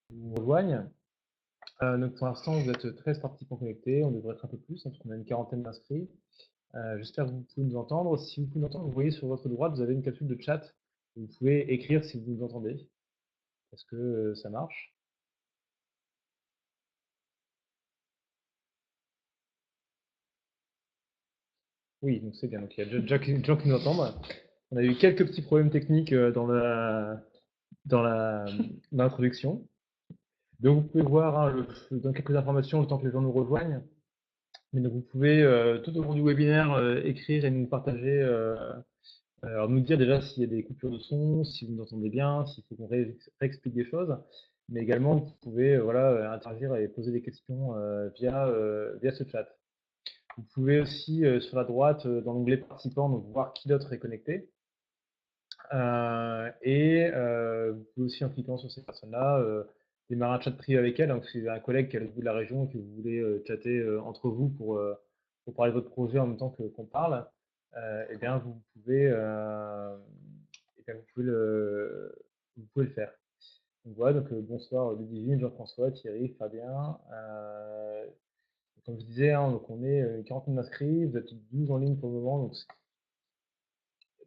vous rejoignent. Donc pour l'instant, vous êtes 13 participants connectés. On devrait être un peu plus, hein, parce qu'on a une quarantaine d'inscrits. J'espère que vous pouvez nous entendre. Si vous pouvez nous entendre, vous voyez sur votre droite, vous avez une capsule de chat. Vous pouvez écrire si vous nous entendez. Est-ce que ça marche? Oui, donc c'est bien. Donc il y a déjà des gens qui nous entendent. On a eu quelques petits problèmes techniques dans l'introduction. Donc vous pouvez voir, hein, je donne quelques informations le temps que les gens nous rejoignent. Mais donc vous pouvez tout au long du webinaire écrire et nous partager, alors nous dire déjà s'il y a des coupures de son, si vous nous entendez bien, s'il faut qu'on réexplique des choses. Mais également vous pouvez voilà, interagir et poser des questions via ce chat. Vous pouvez aussi sur la droite dans l'onglet participants donc voir qui d'autre est connecté. Vous pouvez aussi, en cliquant sur ces personnes-là, démarrer un chat privé avec elles. Donc, si vous avez un collègue qui est à l'autre bout de la région et que vous voulez chatter entre vous pour parler de votre projet en même temps qu'on parle, eh bien, vous pouvez le faire. Donc, voilà, donc bonsoir Ludivine, Jean-François, Thierry, Fabien. Comme je disais, hein, donc on est une quarantaine d'inscrits, vous êtes 12 en ligne pour le moment, donc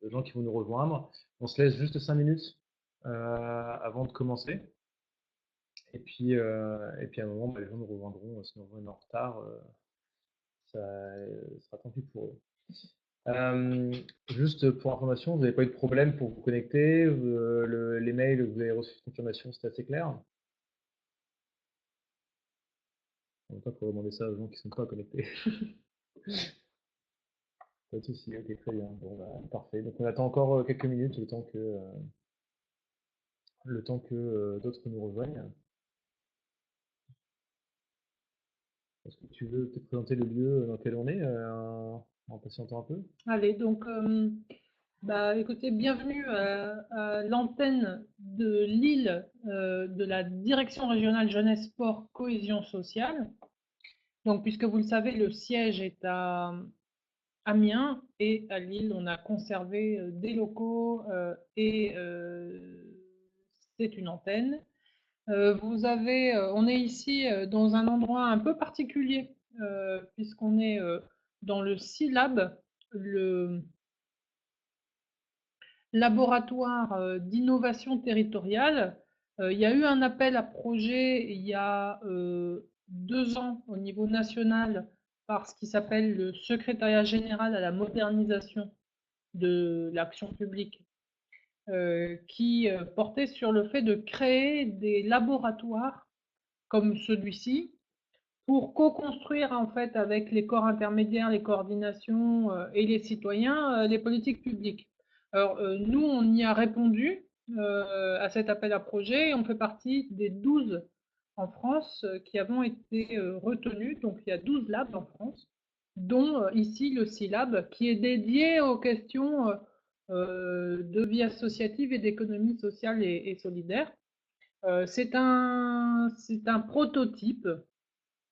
de gens qui vont nous rejoindre. On se laisse juste 5 minutes avant de commencer. Et puis à un moment, bah, les gens nous rejoindront, sinon on est en retard, ça sera tant pis pour eux. Juste pour information, vous n'avez pas eu de problème pour vous connecter, les mails, vous avez reçu de confirmation, c'était assez clair. En même temps, il faut demander ça aux gens qui ne sont pas connectés. Pas de souci, ok, très bien. Bon, bah, parfait. Donc on attend encore quelques minutes, le temps que d'autres nous rejoignent. Est-ce que tu veux te présenter le lieu dans lequel on est en patientant un peu? Allez, donc, écoutez, bienvenue à l'antenne de Lille de la Direction régionale jeunesse, sport, cohésion sociale. Donc, puisque vous le savez, le siège est à Amiens et à Lille, on a conservé des locaux et c'est une antenne. On est ici dans un endroit un peu particulier puisqu'on est dans le SILAB, le laboratoire d'innovation territoriale. Il y a eu un appel à projet il y a 2 ans au niveau national par ce qui s'appelle le secrétariat général à la modernisation de l'action publique, qui portait sur le fait de créer des laboratoires comme celui-ci pour co-construire en fait avec les corps intermédiaires, les coordinations et les citoyens les politiques publiques. Alors nous, on y a répondu à cet appel à projet et on fait partie des 12 en France qui avons été retenus. Donc il y a 12 labs en France, dont ici le SILAB qui est dédié aux questions de vie associative et d'économie sociale et solidaire. C'est un prototype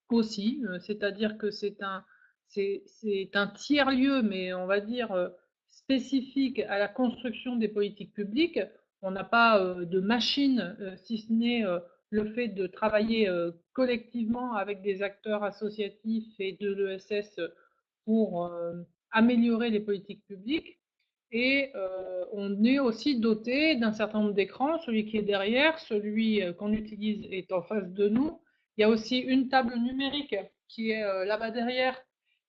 aussi, c'est-à-dire que c'est un tiers-lieu, mais on va dire spécifique à la construction des politiques publiques. On n'a pas de machine, si ce n'est le fait de travailler collectivement avec des acteurs associatifs et de l'ESS pour améliorer les politiques publiques. Et on est aussi doté d'un certain nombre d'écrans, celui qui est derrière, celui qu'on utilise est en face de nous. Il y a aussi une table numérique qui est là-bas derrière,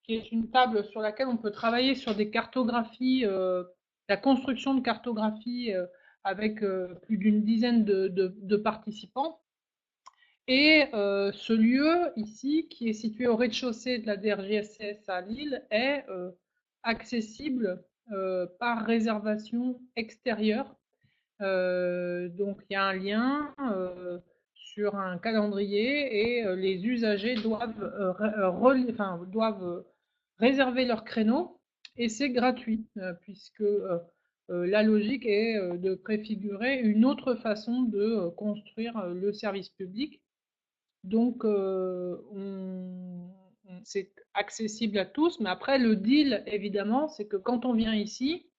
qui est une table sur laquelle on peut travailler sur des cartographies, la construction de cartographies avec plus d'une dizaine de participants. Et ce lieu ici, qui est situé au rez-de-chaussée de la DRJSS à Lille, est accessible par réservation extérieure. Donc il y a un lien sur un calendrier et les usagers doivent réserver leur créneau et c'est gratuit puisque la logique est de préfigurer une autre façon de construire le service public. Donc c'est accessible à tous, mais après le deal évidemment, c'est que quand on vient ici,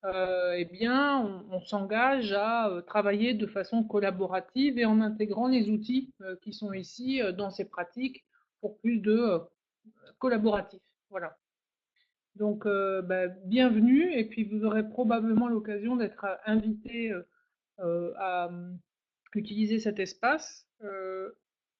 eh bien, on s'engage à travailler de façon collaborative et en intégrant les outils qui sont ici dans ces pratiques pour plus de collaboratif. Voilà. Donc, bienvenue, et puis vous aurez probablement l'occasion d'être invité à utiliser cet espace.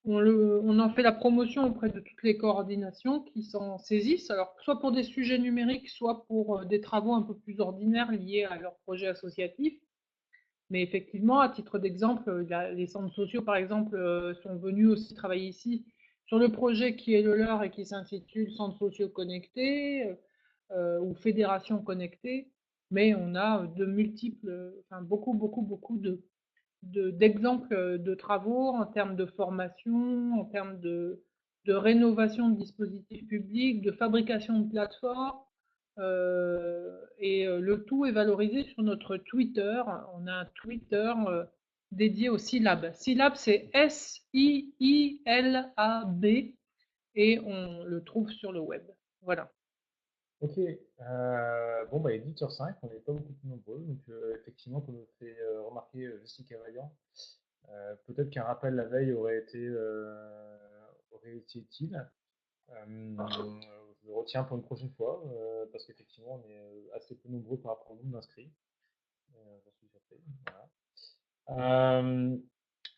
On en fait la promotion auprès de toutes les coordinations qui s'en saisissent, alors soit pour des sujets numériques, soit pour des travaux un peu plus ordinaires liés à leur projet associatif. Mais effectivement, à titre d'exemple, les centres sociaux, par exemple, sont venus aussi travailler ici sur le projet qui est le leur et qui s'intitule Centres sociaux connectés ou Fédération connectée. Mais on a de multiples, enfin beaucoup d'exemples de travaux en termes de formation, en termes de rénovation de dispositifs publics, de fabrication de plateformes. Le tout est valorisé sur notre Twitter. On a un Twitter dédié au SILAB. SILAB, c'est SIILAB et on le trouve sur le web. Voilà. Ok, bon, il est 18h05, on n'est pas beaucoup plus nombreux, donc effectivement, comme le fait remarquer Jessica Vaillant, peut-être qu'un rappel la veille aurait été utile. Je le retiens pour une prochaine fois, parce qu'effectivement, on est assez peu nombreux par rapport au nombre d'inscrits. J'en suis surpris. Voilà.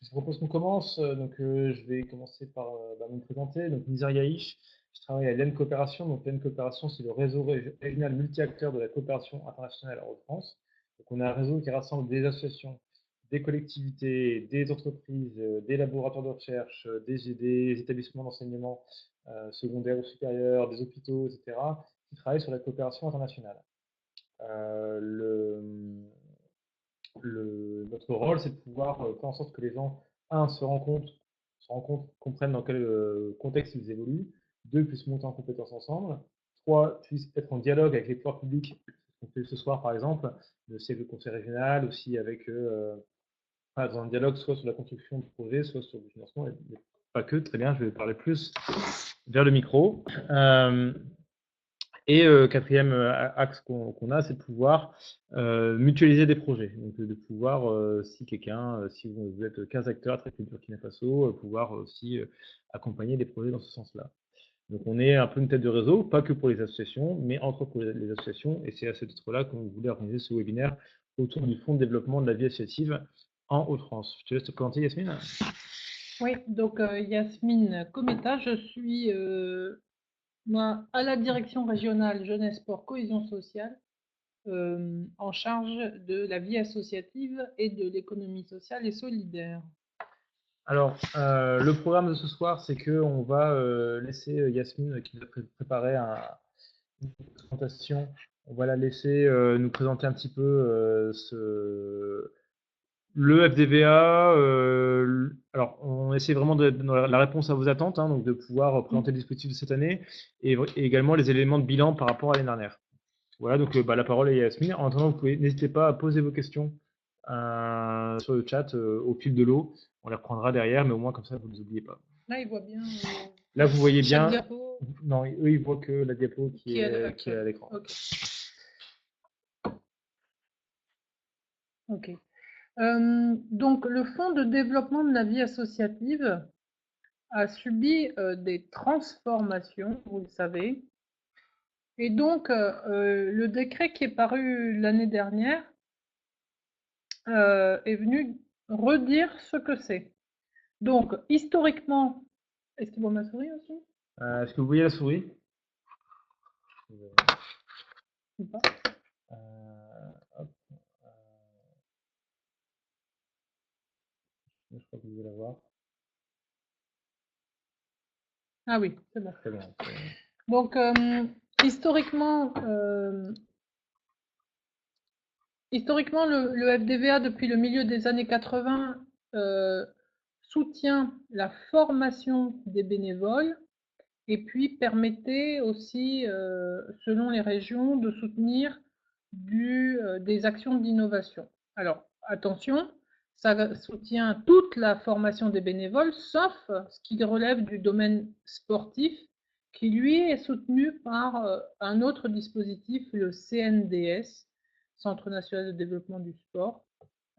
Je propose qu'on commence. Donc, je vais commencer par me présenter. Donc, Nizar Yahish, je travaille à l'EN Coopération. Donc, l'EN Coopération, c'est le réseau régional multi-acteurs de la coopération internationale en Haute-France. Donc, on a un réseau qui rassemble des associations, des collectivités, des entreprises, des laboratoires de recherche, des établissements d'enseignement secondaire ou supérieur, des hôpitaux, etc., qui travaillent sur la coopération internationale. Notre rôle, c'est de pouvoir faire en sorte que les gens, un, se rencontrent, comprennent dans quel contexte ils évoluent, deux, puissent monter en compétences ensemble, trois, puissent être en dialogue avec les pouvoirs publics, ce qu'on fait ce soir par exemple, le siège du conseil régional, aussi avec dans un dialogue soit sur la construction de projets, soit sur le financement, mais pas que, très bien, je vais parler plus vers le micro. Et quatrième axe qu'on a, c'est de pouvoir mutualiser des projets. Donc de pouvoir, si vous êtes 15 acteurs à traiter le Burkina Faso, pouvoir aussi accompagner des projets dans ce sens-là. Donc on est un peu une tête de réseau, pas que pour les associations, mais entre autres pour les associations. Et c'est à ce titre-là qu'on voulait organiser ce webinaire autour du Fonds de développement de la vie associative en Hauts-de-France. Je te laisse te présenter, Yasmine. Oui, donc Yasmine Cometa, je suis moi, à la direction régionale jeunesse, sport, cohésion sociale, en charge de la vie associative et de l'économie sociale et solidaire. Alors, le programme de ce soir, c'est qu'on va laisser Yasmine, qui nous a préparé une présentation, on va la laisser nous présenter un petit peu le FDVA. Alors, on essaie vraiment de donner la réponse à vos attentes, hein, donc de pouvoir présenter le dispositif de cette année et également les éléments de bilan par rapport à l'année dernière. Voilà, donc la parole est à Yasmine. En attendant, n'hésitez pas à poser vos questions sur le chat au fil de l'eau. On les reprendra derrière, mais au moins comme ça, vous ne les oubliez pas. Là, il voit bien. Là, vous voyez bien. Diapo. Non, eux, ils voient que la diapo qui est à l'écran. Ok. Donc, le Fonds de développement de la vie associative a subi des transformations, vous le savez. Et donc, le décret qui est paru l'année dernière est venu redire ce que c'est. Donc, historiquement, est-ce qu'il voit ma souris aussi? Est-ce que vous voyez la souris? Ou pas? Hop, je crois que vous allez la voir. Ah oui, c'est bon. Très bien. Donc, historiquement, le FDVA, depuis le milieu des années 80, soutient la formation des bénévoles et puis permettait aussi, selon les régions, de soutenir des actions d'innovation. Alors, attention, ça soutient toute la formation des bénévoles, sauf ce qui relève du domaine sportif, qui lui est soutenu par un autre dispositif, le CNDS, Centre national de développement du sport.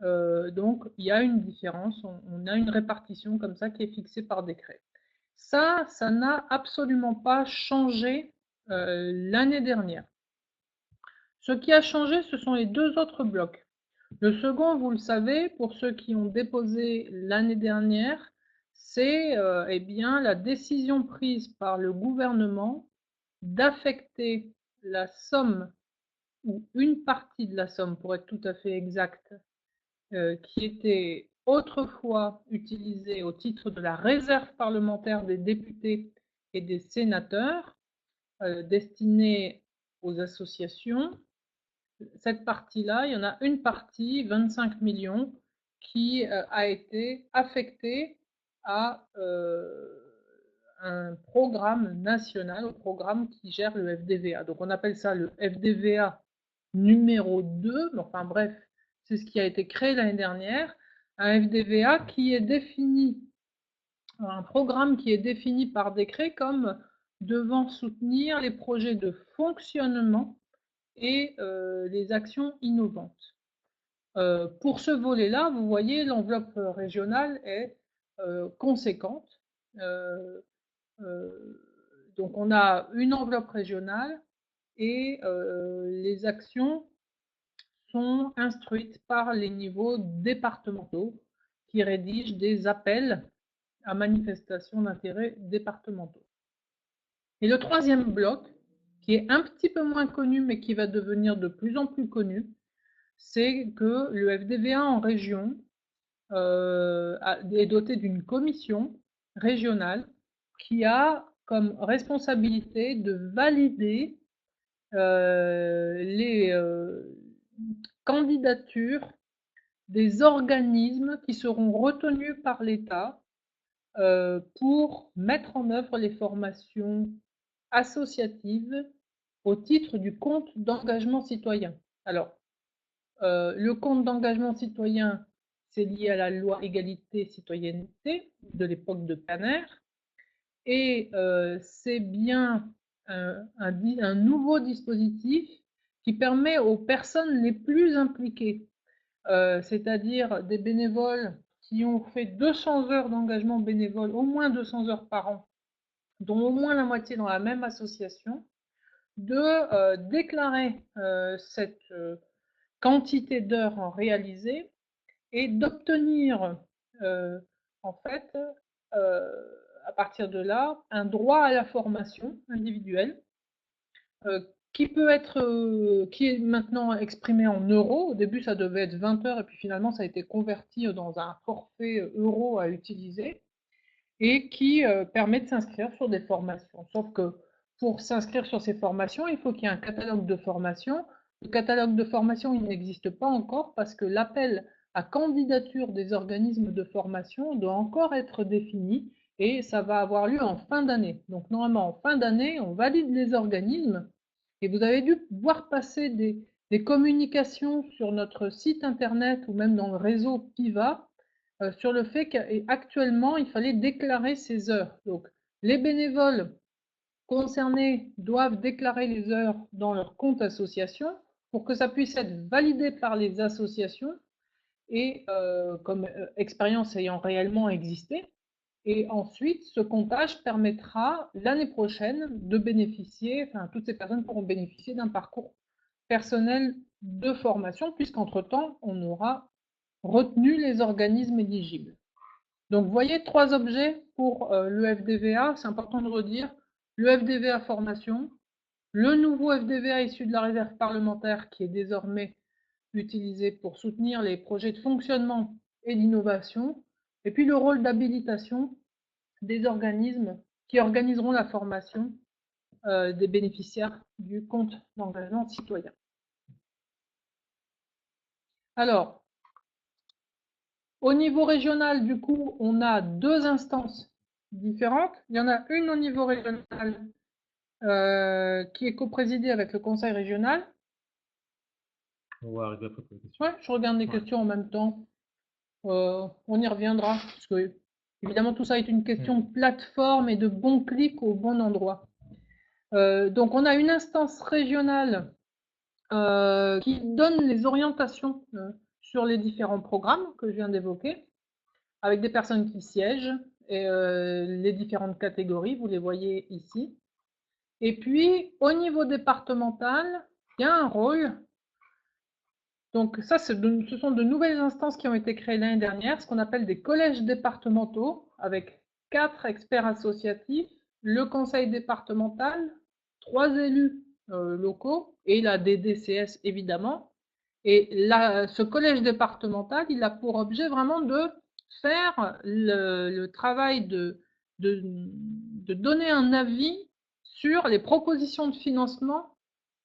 Donc, il y a une différence, on a une répartition comme ça qui est fixée par décret. Ça n'a absolument pas changé l'année dernière. Ce qui a changé, ce sont les deux autres blocs. Le second, vous le savez, pour ceux qui ont déposé l'année dernière, c'est eh bien, la décision prise par le gouvernement d'affecter la somme, ou une partie de la somme, pour être tout à fait exact, qui était autrefois utilisée au titre de la réserve parlementaire des députés et des sénateurs, destinée aux associations. Cette partie-là, il y en a une partie, 25 millions, qui a été affectée à un programme national, au programme qui gère le FDVA. Donc on appelle ça le FDVA numéro 2, mais enfin bref, c'est ce qui a été créé l'année dernière, un FDVA qui est défini, un programme qui est défini par décret comme devant soutenir les projets de fonctionnement et les actions innovantes. Pour ce volet-là, vous voyez, l'enveloppe régionale est conséquente. Donc on a une enveloppe régionale et les actions sont instruites par les niveaux départementaux qui rédigent des appels à manifestation d'intérêt départementaux. Et le troisième bloc, qui est un petit peu moins connu mais qui va devenir de plus en plus connu, c'est que le FDVA en région est doté d'une commission régionale qui a comme responsabilité de valider les candidatures des organismes qui seront retenus par l'État pour mettre en œuvre les formations associatives au titre du compte d'engagement citoyen. Alors, le compte d'engagement citoyen, c'est lié à la loi égalité-citoyenneté de l'époque de Caner, et c'est bien un nouveau dispositif qui permet aux personnes les plus impliquées, c'est-à-dire des bénévoles qui ont fait 200 heures d'engagement bénévole, au moins 200 heures par an, dont au moins la moitié dans la même association, de déclarer cette quantité d'heures réalisées et d'obtenir en fait à partir de là un droit à la formation individuelle qui peut être qui est maintenant exprimé en euros. Au début ça devait être 20 heures et puis finalement ça a été converti dans un forfait euro à utiliser et qui permet de s'inscrire sur des formations. Sauf que pour s'inscrire sur ces formations, il faut qu'il y ait un catalogue de formation. Le catalogue de formation, il n'existe pas encore parce que l'appel à candidature des organismes de formation doit encore être défini et ça va avoir lieu en fin d'année. Donc normalement, en fin d'année, on valide les organismes et vous avez dû voir passer des communications sur notre site internet ou même dans le réseau PIVA sur le fait qu'actuellement, il fallait déclarer ses heures. Donc, les bénévoles concernés doivent déclarer les heures dans leur compte association pour que ça puisse être validé par les associations et comme expérience ayant réellement existé. Et ensuite, ce comptage permettra l'année prochaine de bénéficier, enfin, toutes ces personnes pourront bénéficier d'un parcours personnel de formation, puisqu'entre-temps, on aura retenu les organismes éligibles. Donc, vous voyez, 3 objets pour le FDVA, c'est important de redire. Le FDVA formation, le nouveau FDVA issu de la réserve parlementaire qui est désormais utilisé pour soutenir les projets de fonctionnement et d'innovation, et puis le rôle d'habilitation des organismes qui organiseront la formation des bénéficiaires du compte d'engagement citoyen. Alors, au niveau régional, du coup, on a 2 instances différentes. Il y en a une au niveau régional qui est coprésidée avec le conseil régional. On va arriver après pour les questions. Ouais, je regarde les questions en même temps. On y reviendra, parce que évidemment tout ça est une question de plateforme et de bon clic au bon endroit. Donc on a une instance régionale qui donne les orientations sur les différents programmes que je viens d'évoquer, avec des personnes qui siègent et les différentes catégories, vous les voyez ici. Et puis, au niveau départemental, il y a un rôle. Donc ça, ce sont de nouvelles instances qui ont été créées l'année dernière, ce qu'on appelle des collèges départementaux, avec 4 experts associatifs, le conseil départemental, 3 élus locaux et la DDCS évidemment. Et là, ce collège départemental, il a pour objet vraiment de faire le travail de donner un avis sur les propositions de financement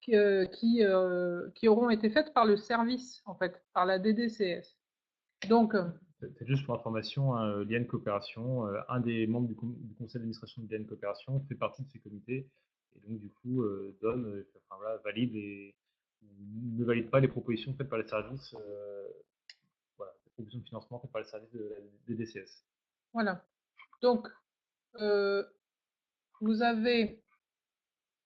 qui auront été faites par le service, en fait, par la DDCS. Donc, C'est juste pour information, hein, l'IAN Coopération, un des membres du conseil d'administration de l'IAN Coopération fait partie de ces comités et donc du coup valide et ne valide pas les propositions faites par les services, les propositions de financement faites par les services de la DDCS. Voilà. Donc, vous avez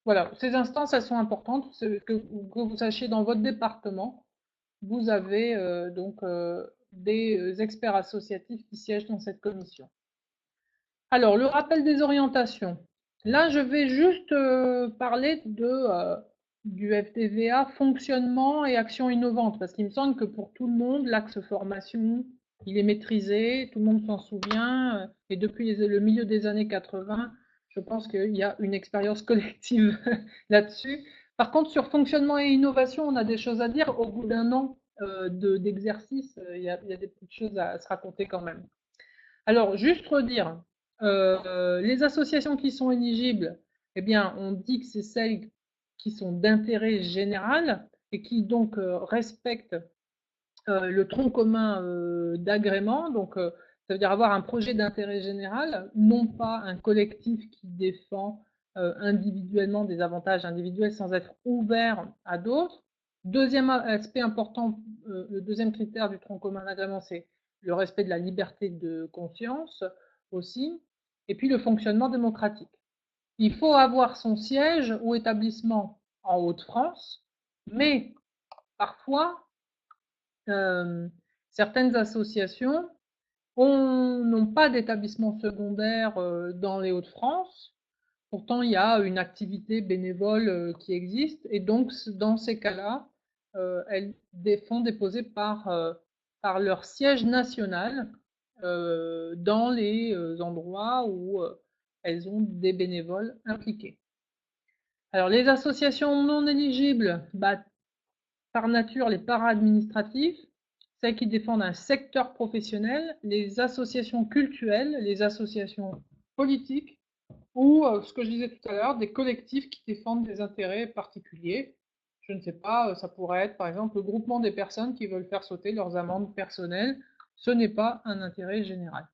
voilà, ces instances, elles sont importantes, que vous sachiez dans votre département, vous avez des experts associatifs qui siègent dans cette commission. Alors, le rappel des orientations. Là, je vais juste parler du FDVA, fonctionnement et action innovante, parce qu'il me semble que pour tout le monde, l'axe formation, il est maîtrisé, tout le monde s'en souvient, et depuis le milieu des années 80, je pense qu'il y a une expérience collective là-dessus. Par contre, sur fonctionnement et innovation, on a des choses à dire. Au bout d'un an d'exercice, il y a des petites choses à se raconter quand même. Alors, juste redire, les associations qui sont éligibles, eh bien, on dit que c'est celles qui sont d'intérêt général et qui donc respectent le tronc commun d'agrément. Donc, ça veut dire avoir un projet d'intérêt général, non pas un collectif qui défend individuellement des avantages individuels sans être ouvert à d'autres. Deuxième aspect important, le deuxième critère du tronc commun d'agrément, c'est le respect de la liberté de conscience aussi, et puis le fonctionnement démocratique. Il faut avoir son siège ou établissement en Hauts-de-France, mais parfois, certaines associations n'ont pas d'établissement secondaire dans les Hauts-de-France. Pourtant, il y a une activité bénévole qui existe, et donc dans ces cas-là, elles font déposer par leur siège national dans les endroits où elles ont des bénévoles impliqués. Alors, les associations non éligibles, par nature, les para-administratifs, celles qui défendent un secteur professionnel, les associations cultuelles, les associations politiques, ou ce que je disais tout à l'heure, des collectifs qui défendent des intérêts particuliers. Je ne sais pas, ça pourrait être par exemple le groupement des personnes qui veulent faire sauter leurs amendes personnelles. Ce n'est pas un intérêt général.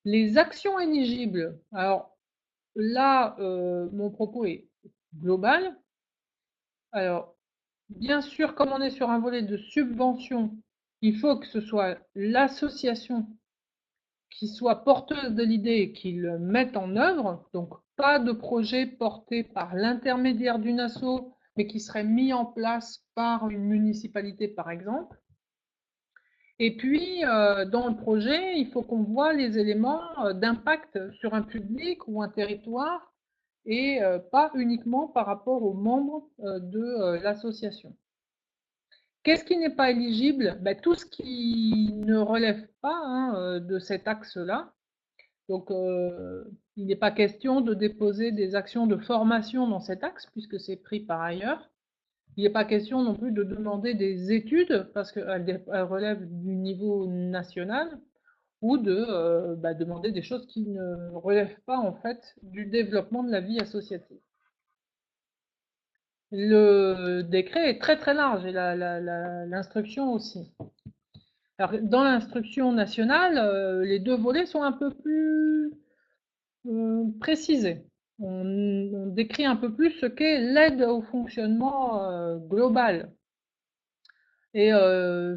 Les actions éligibles, alors là, mon propos est global. Alors, bien sûr, comme on est sur un volet de subvention, il faut que ce soit l'association qui soit porteuse de l'idée et qui le mette en œuvre. Donc, pas de projet porté par l'intermédiaire d'une asso, mais qui serait mis en place par une municipalité, par exemple. Et puis, dans le projet, il faut qu'on voit les éléments d'impact sur un public ou un territoire et pas uniquement par rapport aux membres de l'association. Qu'est-ce qui n'est pas éligible? Tout ce qui ne relève pas de cet axe-là. Donc, il n'est pas question de déposer des actions de formation dans cet axe, puisque c'est pris par ailleurs. Il n'est pas question non plus de demander des études, parce qu'elles relèvent du niveau national, ou de demander des choses qui ne relèvent pas en fait du développement de la vie associative. Le décret est très très large et l'instruction aussi. Alors, dans l'instruction nationale, les deux volets sont un peu plus précisés. On décrit un peu plus ce qu'est l'aide au fonctionnement global. Et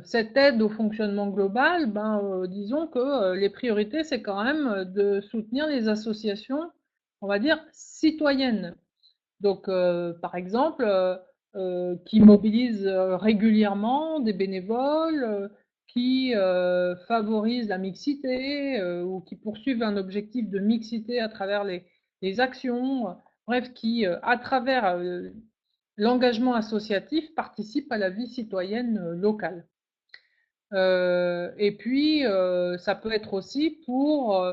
cette aide au fonctionnement global, disons que les priorités, c'est quand même de soutenir les associations, on va dire, citoyennes. Donc, par exemple, qui mobilisent régulièrement des bénévoles, qui favorisent la mixité ou qui poursuivent un objectif de mixité à travers les actions, bref, qui, à travers l'engagement associatif, participent à la vie citoyenne locale. Et puis, ça peut être aussi pour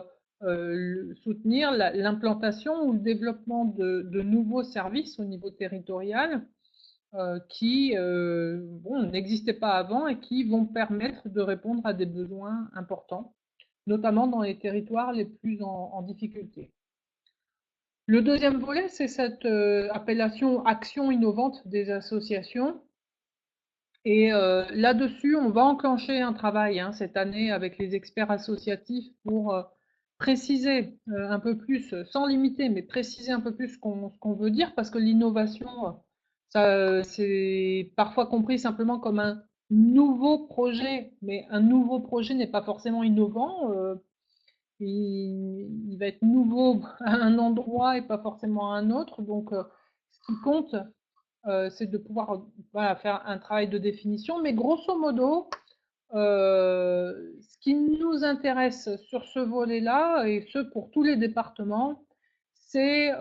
soutenir l'implantation ou le développement de nouveaux services au niveau territorial qui n'existaient pas avant et qui vont permettre de répondre à des besoins importants, notamment dans les territoires les plus en difficulté. Le deuxième volet, c'est cette appellation action innovante des associations. Et là-dessus, on va enclencher un travail cette année avec les experts associatifs pour préciser un peu plus, sans limiter, mais préciser un peu plus ce qu'on veut dire, parce que l'innovation, c'est parfois compris simplement comme un nouveau projet, mais un nouveau projet n'est pas forcément innovant. Il va être nouveau à un endroit et pas forcément à un autre. Donc, ce qui compte, c'est de pouvoir faire un travail de définition. Mais grosso modo, ce qui nous intéresse sur ce volet-là, et ce pour tous les départements, c'est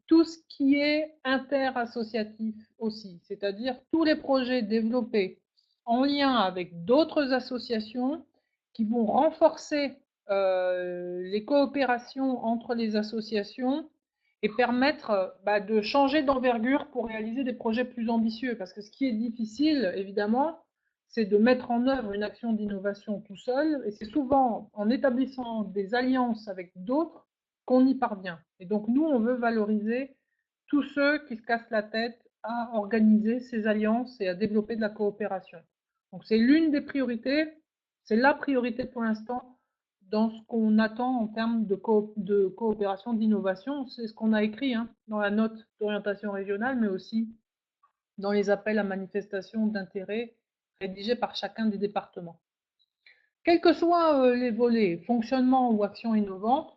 tout ce qui est interassociatif aussi, c'est-à-dire tous les projets développés en lien avec d'autres associations qui vont renforcer les coopérations entre les associations et permettre de changer d'envergure pour réaliser des projets plus ambitieux. Parce que ce qui est difficile, évidemment, c'est de mettre en œuvre une action d'innovation tout seul, et c'est souvent en établissant des alliances avec d'autres qu'on y parvient. Et donc nous, on veut valoriser tous ceux qui se cassent la tête à organiser ces alliances et à développer de la coopération. Donc c'est l'une des priorités, c'est la priorité pour l'instant dans ce qu'on attend en termes de coopération, d'innovation. C'est ce qu'on a écrit dans la note d'orientation régionale, mais aussi dans les appels à manifestation d'intérêt rédigés par chacun des départements. Quels que soient les volets, fonctionnement ou action innovante,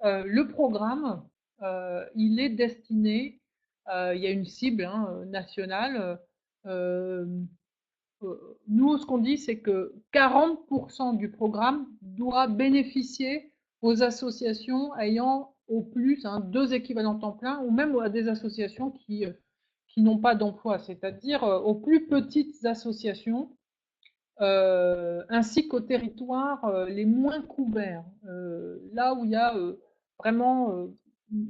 le programme, il est destiné, il y a une cible nationale. Nous, ce qu'on dit, c'est que 40% du programme doit bénéficier aux associations ayant au plus 2 équivalents temps plein, ou même à des associations qui n'ont pas d'emploi, c'est-à-dire aux plus petites associations, ainsi qu'aux territoires les moins couverts, là où il y a vraiment,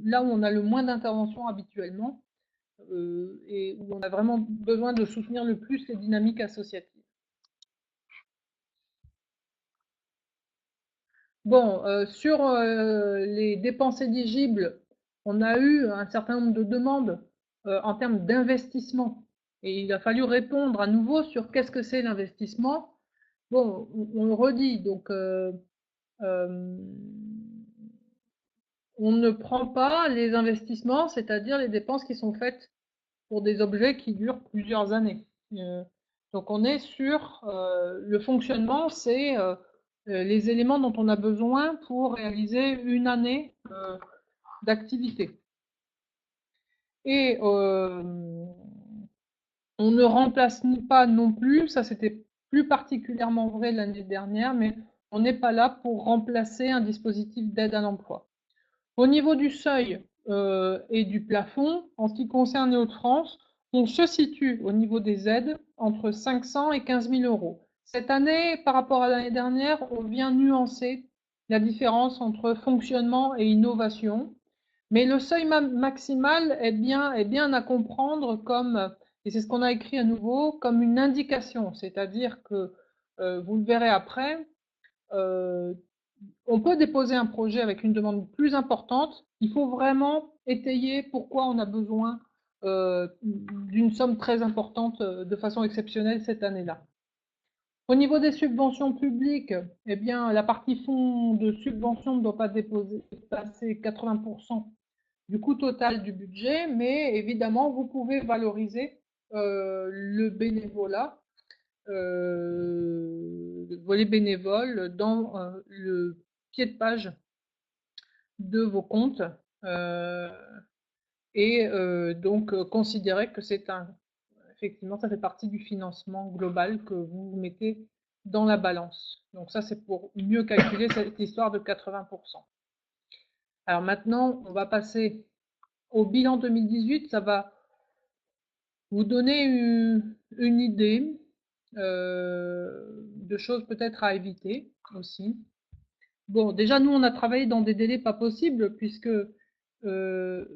là où on a le moins d'intervention habituellement, et où on a vraiment besoin de soutenir le plus les dynamiques associatives. Bon, sur les dépenses éligibles, on a eu un certain nombre de demandes en termes d'investissement. Et il a fallu répondre à nouveau sur qu'est-ce que c'est l'investissement. Bon, on le redit, donc on ne prend pas les investissements, c'est-à-dire les dépenses qui sont faites pour des objets qui durent plusieurs années. Donc on est sur le fonctionnement, c'est les éléments dont on a besoin pour réaliser une année d'activité. Et on ne remplace pas non plus, ça c'était plus particulièrement vrai l'année dernière, mais on n'est pas là pour remplacer un dispositif d'aide à l'emploi. Au niveau du seuil et du plafond, en ce qui concerne les Hauts-de-France, on se situe au niveau des aides entre 500 et 15 000 euros. Cette année, par rapport à l'année dernière, on vient nuancer la différence entre fonctionnement et innovation. Mais le seuil maximal est bien à comprendre comme, et c'est ce qu'on a écrit à nouveau, comme une indication. C'est-à-dire que, vous le verrez après, on peut déposer un projet avec une demande plus importante. Il faut vraiment étayer pourquoi on a besoin d'une somme très importante de façon exceptionnelle cette année-là. Au niveau des subventions publiques, eh bien, la partie fonds de subvention ne doit pas dépasser 80% du coût total du budget, mais évidemment, vous pouvez valoriser le bénévolat, le volet bénévole dans le pied de page de vos comptes et donc considérer que c'est un effectivement, ça fait partie du financement global que vous mettez dans la balance. Donc ça, c'est pour mieux calculer cette histoire de 80%. Alors maintenant, on va passer au bilan 2018. Ça va vous donner une idée de choses peut-être à éviter aussi. Bon, déjà, nous, on a travaillé dans des délais pas possibles puisque le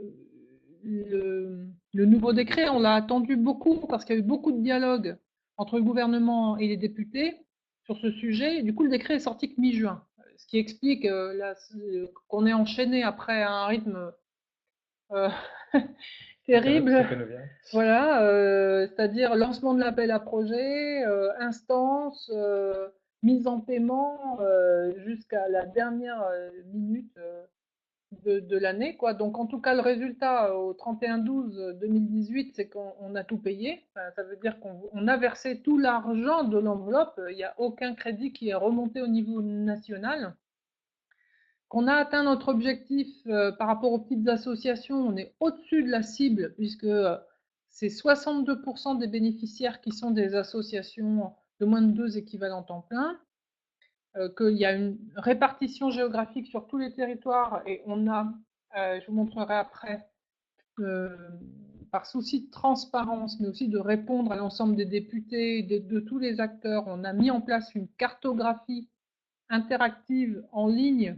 nouveau décret, on l'a attendu beaucoup parce qu'il y a eu beaucoup de dialogues entre le gouvernement et les députés sur ce sujet. Et du coup, le décret est sorti que mi-juin, ce qui explique qu'on est enchaîné après un rythme euh, terrible. Voilà, c'est-à-dire lancement de l'appel à projet, instance, mise en paiement jusqu'à la dernière minute de l'année, quoi. Donc en tout cas, le résultat au 31/12/2018, c'est qu'on a tout payé. Enfin, ça veut dire qu'on a versé tout l'argent de l'enveloppe. Il n'y a aucun crédit qui est remonté au niveau national. Qu'on a atteint notre objectif par rapport aux petites associations, on est au-dessus de la cible puisque c'est 62% des bénéficiaires qui sont des associations de moins de 2 équivalents temps plein, qu'il y a une répartition géographique sur tous les territoires et on a, je vous montrerai après, par souci de transparence, mais aussi de répondre à l'ensemble des députés, de tous les acteurs, on a mis en place une cartographie interactive en ligne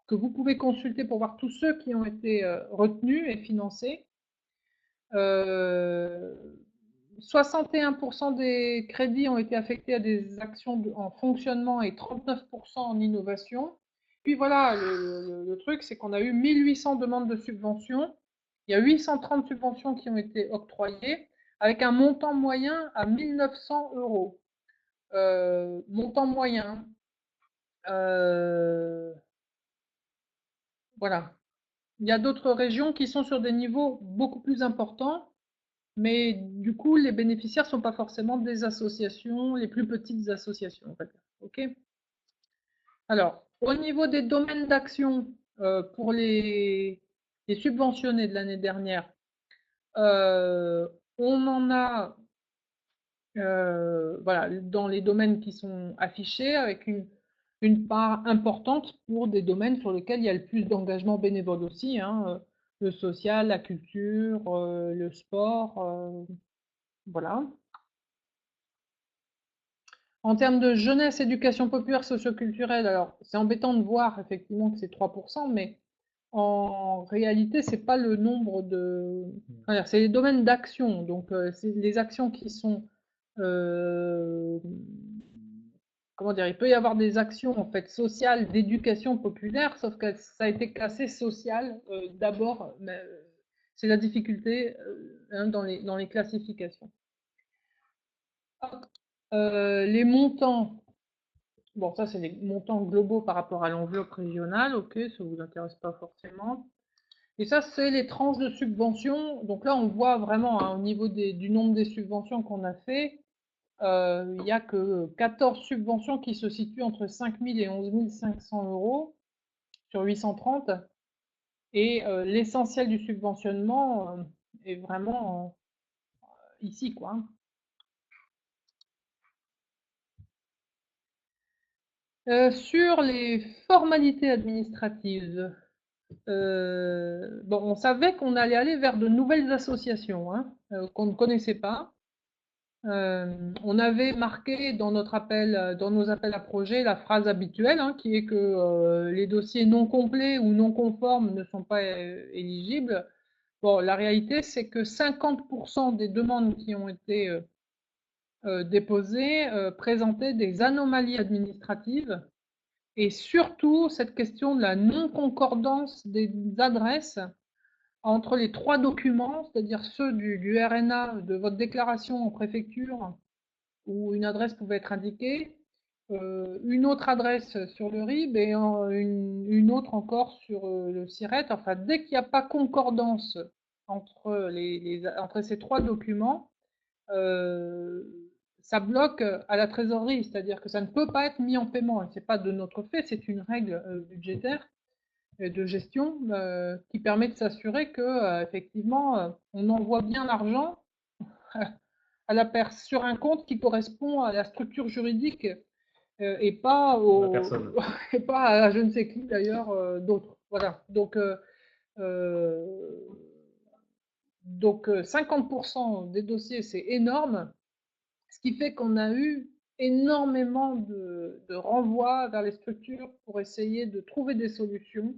que vous pouvez consulter pour voir tous ceux qui ont été retenus et financés. 61% des crédits ont été affectés à des actions en fonctionnement et 39% en innovation. Puis voilà, le truc, c'est qu'on a eu 1800 demandes de subventions. Il y a 830 subventions qui ont été octroyées avec un montant moyen à 1900 euros. Montant moyen. Voilà. Il y a d'autres régions qui sont sur des niveaux beaucoup plus importants, mais du coup, les bénéficiaires ne sont pas forcément des associations, les plus petites associations, en fait. OK. Alors, au niveau des domaines d'action pour les subventionnés de l'année dernière, on en a voilà, dans les domaines qui sont affichés, avec une part importante pour des domaines sur lesquels il y a le plus d'engagement bénévole aussi, hein, le social, la culture, le sport, voilà. En termes de jeunesse, éducation populaire, socioculturelle, alors c'est embêtant de voir effectivement que c'est 3%, mais en réalité, c'est pas le nombre de. C'est les domaines d'action, donc c'est les actions qui sont comment dire, il peut y avoir des actions en fait sociales d'éducation populaire, sauf que ça a été classé social d'abord, mais c'est la difficulté hein, dans les classifications. Les montants, bon ça c'est les montants globaux par rapport à l'enveloppe régionale, ok, ça ne vous intéresse pas forcément. Et ça c'est les tranches de subventions, donc là on voit vraiment hein, au niveau du nombre des subventions qu'on a fait, il n'y a que 14 subventions qui se situent entre 5 000 et 11 500 euros sur 830. Et l'essentiel du subventionnement est vraiment ici, quoi. Sur les formalités administratives, bon, on savait qu'on allait aller vers de nouvelles associations hein, qu'on ne connaissait pas. On avait marqué dans nos appels à projets la phrase habituelle hein, qui est que les dossiers non complets ou non conformes ne sont pas éligibles. Bon, la réalité, c'est que 50% des demandes qui ont été déposées présentaient des anomalies administratives et surtout cette question de la non-concordance des adresses entre les 3 documents, c'est-à-dire ceux du RNA, de votre déclaration en préfecture, où une adresse pouvait être indiquée, une autre adresse sur le RIB et une autre encore sur le SIRET. Enfin, dès qu'il n'y a pas concordance entre, entre ces 3 documents, ça bloque à la trésorerie, c'est-à-dire que ça ne peut pas être mis en paiement. Ce n'est pas de notre fait, c'est une règle budgétaire et de gestion qui permet de s'assurer que effectivement on envoie bien l'argent sur un compte qui correspond à la structure juridique et pas La personne. et pas à je ne sais qui d'ailleurs d'autres. Voilà. Euh, donc 50% des dossiers, c'est énorme, ce qui fait qu'on a eu énormément de renvois vers les structures pour essayer de trouver des solutions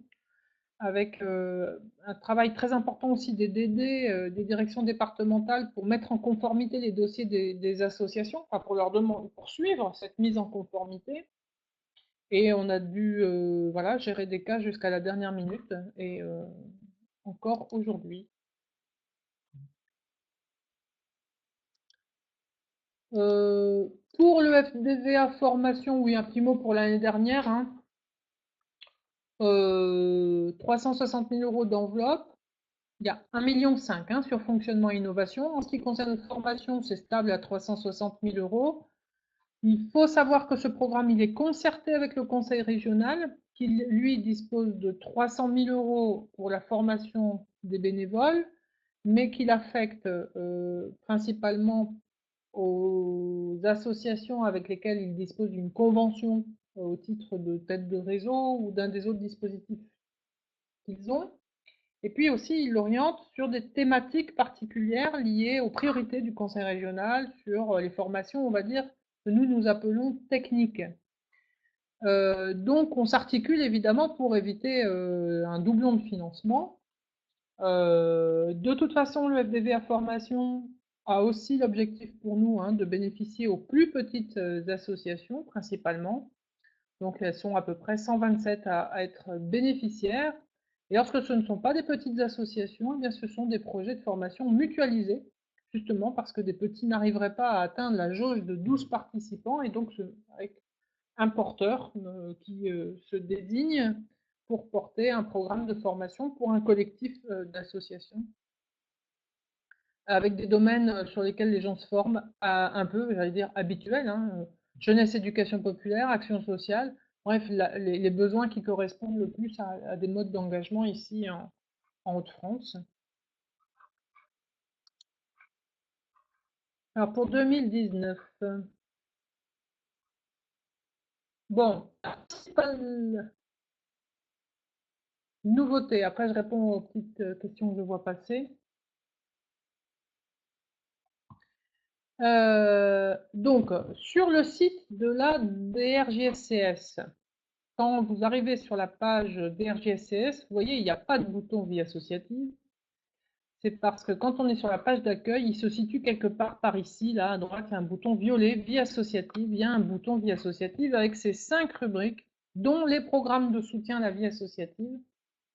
avec un travail très important aussi des DD, des directions départementales pour mettre en conformité les dossiers des associations, enfin pour leur demander, pour suivre cette mise en conformité. Et on a dû voilà, gérer des cas jusqu'à la dernière minute et encore aujourd'hui. Pour le FDVA formation, oui, un petit mot pour l'année dernière. Hein. 360 000 euros d'enveloppe. Il y a 1,5 million hein, sur fonctionnement et innovation. En ce qui concerne la formation, c'est stable à 360 000 euros. Il faut savoir que ce programme, il est concerté avec le conseil régional, qui lui dispose de 300 000 euros pour la formation des bénévoles, mais qu'il affecte principalement aux associations avec lesquelles il dispose d'une convention au titre de tête de réseau ou d'un des autres dispositifs qu'ils ont. Et puis aussi, il l'oriente sur des thématiques particulières liées aux priorités du conseil régional sur les formations, on va dire, que nous appelons techniques. Donc, on s'articule évidemment pour éviter un doublon de financement. De toute façon, le FDVA formation a aussi l'objectif pour nous de bénéficier aux plus petites associations principalement. Donc, elles sont à peu près 127 à être bénéficiaires. Et lorsque ce ne sont pas des petites associations, eh bien, ce sont des projets de formation mutualisés, justement parce que des petits n'arriveraient pas à atteindre la jauge de 12 participants, et donc avec un porteur qui se désigne pour porter un programme de formation pour un collectif d'associations, avec des domaines sur lesquels les gens se forment un peu, j'allais dire, habituels. Hein, jeunesse, éducation populaire, action sociale. Bref, les besoins qui correspondent le plus à des modes d'engagement ici en Haute-France. Alors pour 2019, bon, la principale nouveauté, après je réponds aux petites questions que je vois passer. Donc, sur le site de la DRJSCS, quand vous arrivez sur la page DRJSCS, vous voyez, il n'y a pas de bouton vie associative. C'est parce que quand on est sur la page d'accueil, il se situe quelque part par ici, là, à droite, il y a un bouton violet, vie associative. Il y a un bouton vie associative avec ces 5 rubriques, dont les programmes de soutien à la vie associative,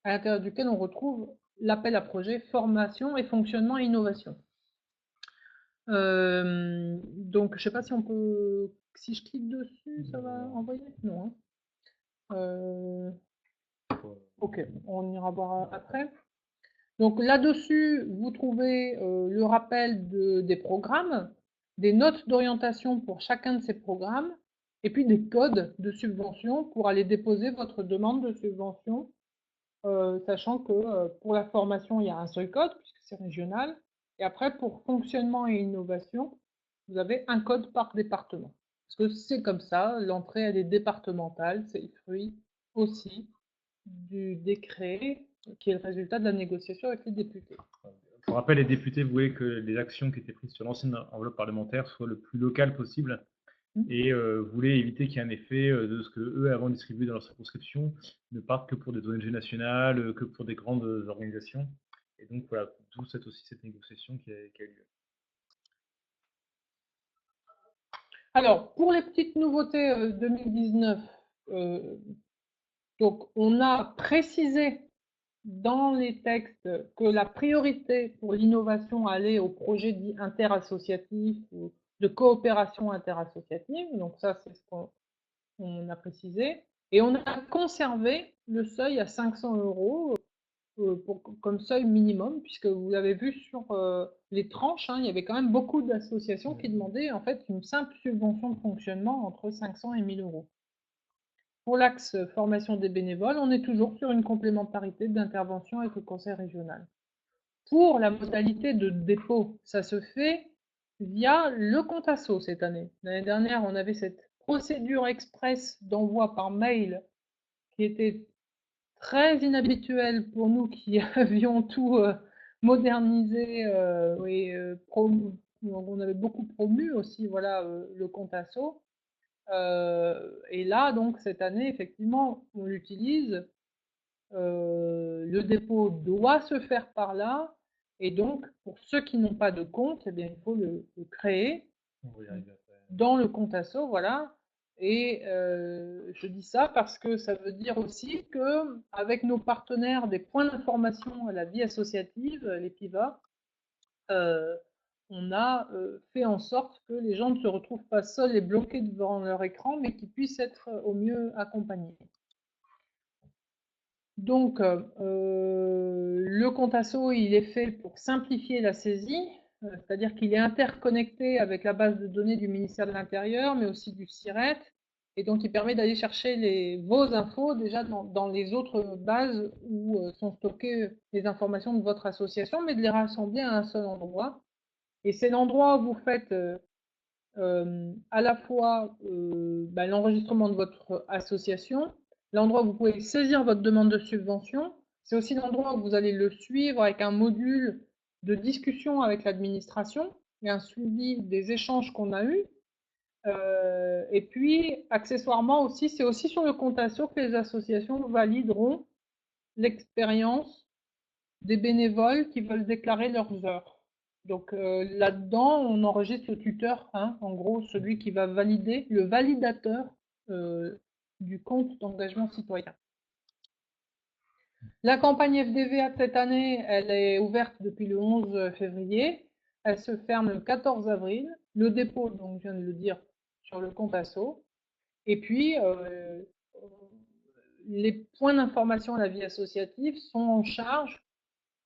à l'intérieur duquel on retrouve l'appel à projet, formation et fonctionnement et innovation. Donc, je ne sais pas si on peut. Si je clique dessus, ça va envoyer? Non. Hein. Ok, on ira voir après. Donc là-dessus, vous trouvez le rappel des programmes, des notes d'orientation pour chacun de ces programmes, et puis des codes de subvention pour aller déposer votre demande de subvention, sachant que pour la formation, il y a un seul code, puisque c'est régional, et après, pour fonctionnement et innovation, vous avez un code par département. Parce que c'est comme ça, l'entrée, elle est départementale, c'est le fruit aussi du décret qui est le résultat de la négociation avec les députés. Pour rappel, les députés voulaient que les actions qui étaient prises sur l'ancienne enveloppe parlementaire soient le plus locales possible et voulaient éviter qu'il y ait un effet de ce que eux, avant distribué dans leur circonscription, ne partent que pour des ONG nationales, que pour des grandes organisations. Et donc voilà, d'où aussi cette négociation qui a eu lieu. Alors, pour les petites nouveautés 2019, donc on a précisé dans les textes que la priorité pour l'innovation allait au projet dit interassociatif ou de coopération interassociative. Donc ça, c'est ce qu'on a précisé. Et on a conservé le seuil à 500 euros comme seuil minimum, puisque vous avez vu sur les tranches, il y avait quand même beaucoup d'associations qui demandaient en fait une simple subvention de fonctionnement entre 500 et 1000 euros. Pour l'axe formation des bénévoles, on est toujours sur une complémentarité d'intervention avec le conseil régional. Pour la modalité de dépôt, ça se fait via le compte asso cette année. L'année dernière, on avait cette procédure express d'envoi par mail qui était très inhabituelle pour nous qui avions tout modernisé et on avait beaucoup promu aussi voilà, le compte asso. Et là, donc, cette année, effectivement, on l'utilise. Le dépôt doit se faire par là. Et donc, pour ceux qui n'ont pas de compte, eh bien, il faut le créer dans le compte asso, voilà. Et je dis ça parce que ça veut dire aussi que avec nos partenaires des points d'information à la vie associative, les PIVA, on a fait en sorte que les gens ne se retrouvent pas seuls et bloqués devant leur écran, mais qu'ils puissent être au mieux accompagnés. Donc, le compte asso, il est fait pour simplifier la saisie, c'est-à-dire qu'il est interconnecté avec la base de données du ministère de l'Intérieur, mais aussi du SIRET, et donc il permet d'aller chercher vos infos déjà dans les autres bases où sont stockées les informations de votre association, mais de les rassembler à un seul endroit. Et c'est l'endroit où vous faites à la fois l'enregistrement de votre association, l'endroit où vous pouvez saisir votre demande de subvention. C'est aussi l'endroit où vous allez le suivre avec un module de discussion avec l'administration et un suivi des échanges qu'on a eus. Et puis, accessoirement aussi, c'est aussi sur le compte asso que les associations valideront l'expérience des bénévoles qui veulent déclarer leurs heures. Donc là-dedans, on enregistre le tuteur, hein, en gros, celui qui va valider, le validateur du compte d'engagement citoyen. La campagne FDVA de cette année, elle est ouverte depuis le 11 février. Elle se ferme le 14 avril. Le dépôt, donc je viens de le dire, sur le compte asso. Et puis, les points d'information à la vie associative sont en charge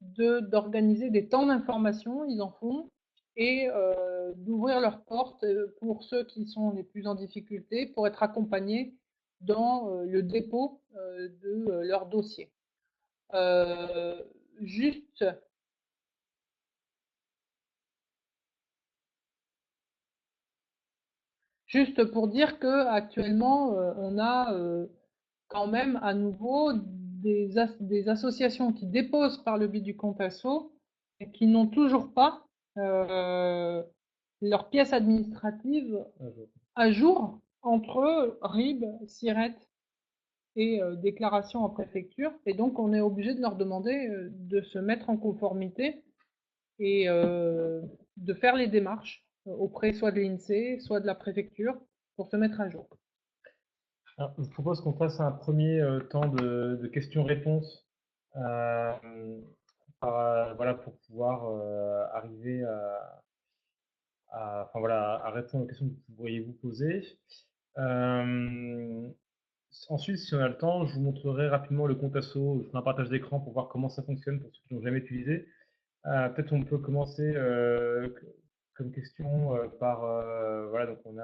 d'organiser des temps d'information, ils en font, et d'ouvrir leurs portes pour ceux qui sont les plus en difficulté, pour être accompagnés dans le dépôt de leur dossier. Juste pour dire que actuellement on a quand même à nouveau des associations qui déposent par le biais du compte asso et qui n'ont toujours pas leur pièce administrative à jour entre RIB, SIRET et déclaration en préfecture. Et donc, on est obligé de leur demander de se mettre en conformité et de faire les démarches auprès soit de l'INSEE, soit de la préfecture pour se mettre à jour. Alors, je propose qu'on fasse un premier temps de questions-réponses voilà, pour pouvoir arriver enfin, voilà, à répondre aux questions que vous pourriez vous poser. Ensuite, si on a le temps, je vous montrerai rapidement le compte asso, je ferai un partage d'écran pour voir comment ça fonctionne pour ceux qui n'ont jamais utilisé. Peut-être on peut commencer comme question par voilà, donc on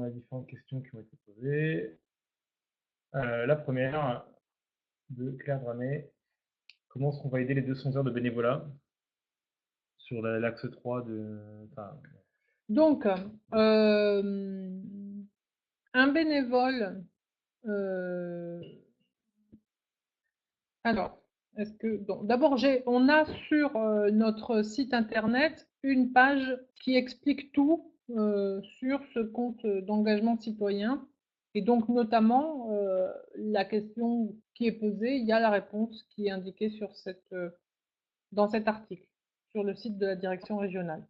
a différentes questions qui ont été posées. La première de Claire Dranet, comment est-ce qu'on va aider les 200 heures de bénévolat sur l'axe 3 de. Enfin, donc, un bénévole. Alors, est-ce que d'abord on a sur notre site internet une page qui explique tout sur ce compte d'engagement citoyen et donc notamment la question qui est posée, il y a la réponse qui est indiquée sur dans cet article sur le site de la direction régionale.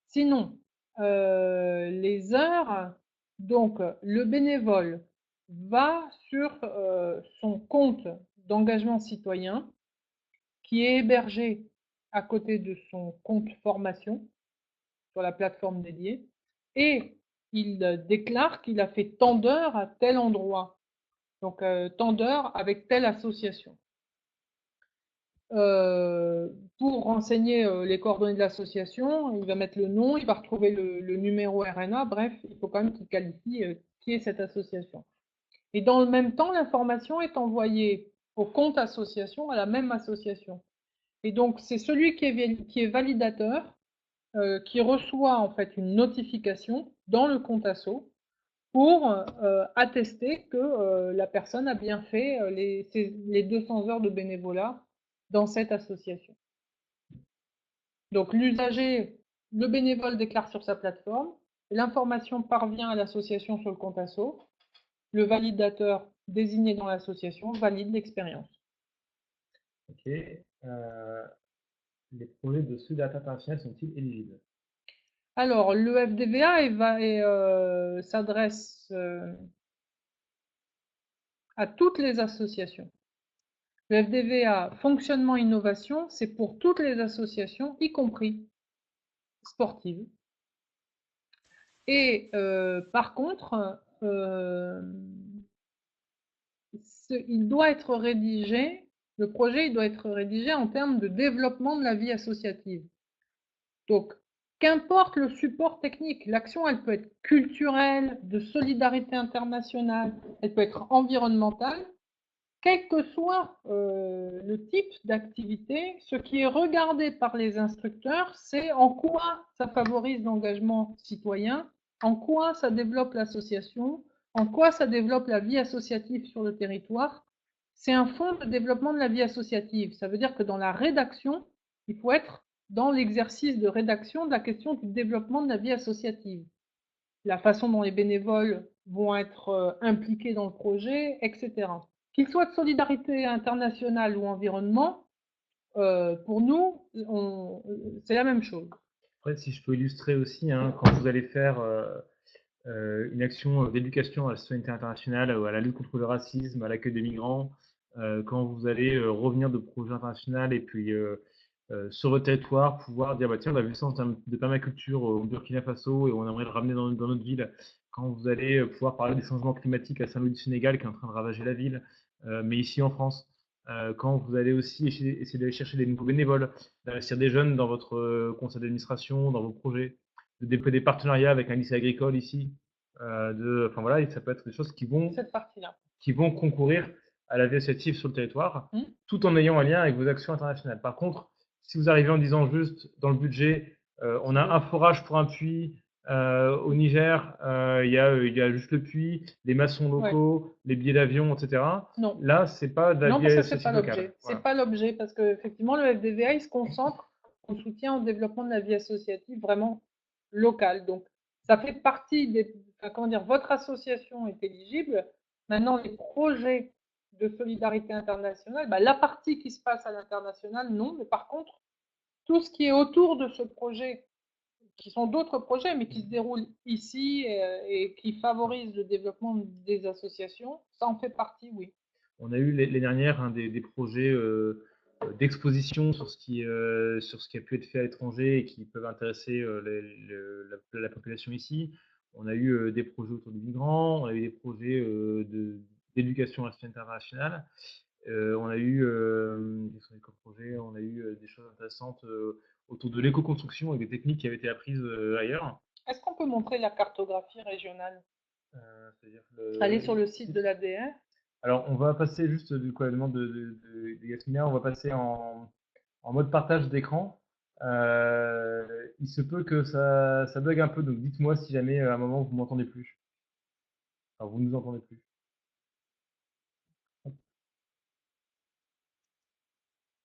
Sinon, les heures, donc le bénévole va sur son compte d'engagement citoyen qui est hébergé à côté de son compte formation sur la plateforme dédiée et il déclare qu'il a fait tant d'heures à tel endroit, donc tant d'heures avec telle association. Pour renseigner les coordonnées de l'association, il va mettre le nom, il va retrouver le numéro RNA, bref, il faut quand même qu'il qualifie qui est cette association. Et dans le même temps, l'information est envoyée au compte association, à la même association. Et donc, c'est celui qui est validateur qui reçoit en fait une notification dans le compte asso pour attester que la personne a bien fait les 200 heures de bénévolat dans cette association. Donc l'usager, le bénévole déclare sur sa plateforme, l'information parvient à l'association sur le compte asso, le validateur désigné dans l'association valide l'expérience. Ok. Les projets de solidarité internationale sont-ils éligibles? Alors, le FDVA s'adresse à toutes les associations. Le FDVA fonctionnement innovation, c'est pour toutes les associations, y compris sportives. Et par contre, il doit être rédigé, le projet il doit être rédigé en termes de développement de la vie associative. Donc, qu'importe le support technique, l'action, elle peut être culturelle, de solidarité internationale, elle peut être environnementale, quel que soit le type d'activité, ce qui est regardé par les instructeurs, c'est en quoi ça favorise l'engagement citoyen, en quoi ça développe l'association, en quoi ça développe la vie associative sur le territoire. C'est un fonds de développement de la vie associative. Ça veut dire que dans la rédaction, il faut être dans l'exercice de rédaction de la question du développement de la vie associative. La façon dont les bénévoles vont être impliqués dans le projet, etc. Qu'il soit de solidarité internationale ou environnement, pour nous, c'est la même chose. Après, si je peux illustrer aussi, hein, quand vous allez faire une action d'éducation à la citoyenneté internationale, à la lutte contre le racisme, à l'accueil des migrants, quand vous allez revenir de projets internationaux et puis sur votre territoire, pouvoir dire bah, tiens, on a vu ça en termes de permaculture au Burkina Faso et on aimerait le ramener dans notre ville. Quand vous allez pouvoir parler des changements climatiques à Saint-Louis du Sénégal qui est en train de ravager la ville, mais ici en France, quand vous allez aussi essayer d'aller chercher des nouveaux bénévoles, d'investir des jeunes dans votre conseil d'administration, dans vos projets, de déployer des partenariats avec un lycée agricole ici, enfin voilà, et ça peut être des choses Cette partie-là. qui vont concourir à la vie associative sur le territoire, Mmh. tout en ayant un lien avec vos actions internationales. Par contre, si vous arrivez en disant juste dans le budget, on a un forage pour un puits au Niger, il y a juste le puits, les maçons locaux, les billets d'avion, etc. Non. Là, c'est pas de la Non, vie parce que c'est pas associative locale. l'objet. Voilà. C'est pas l'objet parce que effectivement le FDVA il se concentre en soutien au développement de la vie associative vraiment locale. Donc ça fait partie des, enfin, comment dire, votre association est éligible. Maintenant les projets de solidarité internationale, bah, la partie qui se passe à l'international, non. Mais par contre tout ce qui est autour de ce projet, qui sont d'autres projets, mais qui se déroulent ici et qui favorisent le développement des associations, ça en fait partie, oui. On a eu l'année dernière des projets d'exposition sur sur ce qui a pu être fait à l'étranger et qui peuvent intéresser la population ici. On a eu des projets autour des migrants, on a eu des projets d'éducation internationale. On a eu on a eu des choses intéressantes autour de l'éco-construction avec des techniques qui avaient été apprises ailleurs. Est-ce qu'on peut montrer la cartographie régionale? C'est-à-dire Aller sur le site de l'ADR. alors, on va passer juste du coup à la demande de Yasmina, on va passer en mode partage d'écran. Il se peut que ça bug un peu, donc dites-moi si jamais à un moment vous m'entendez plus. Enfin, vous nous entendez plus.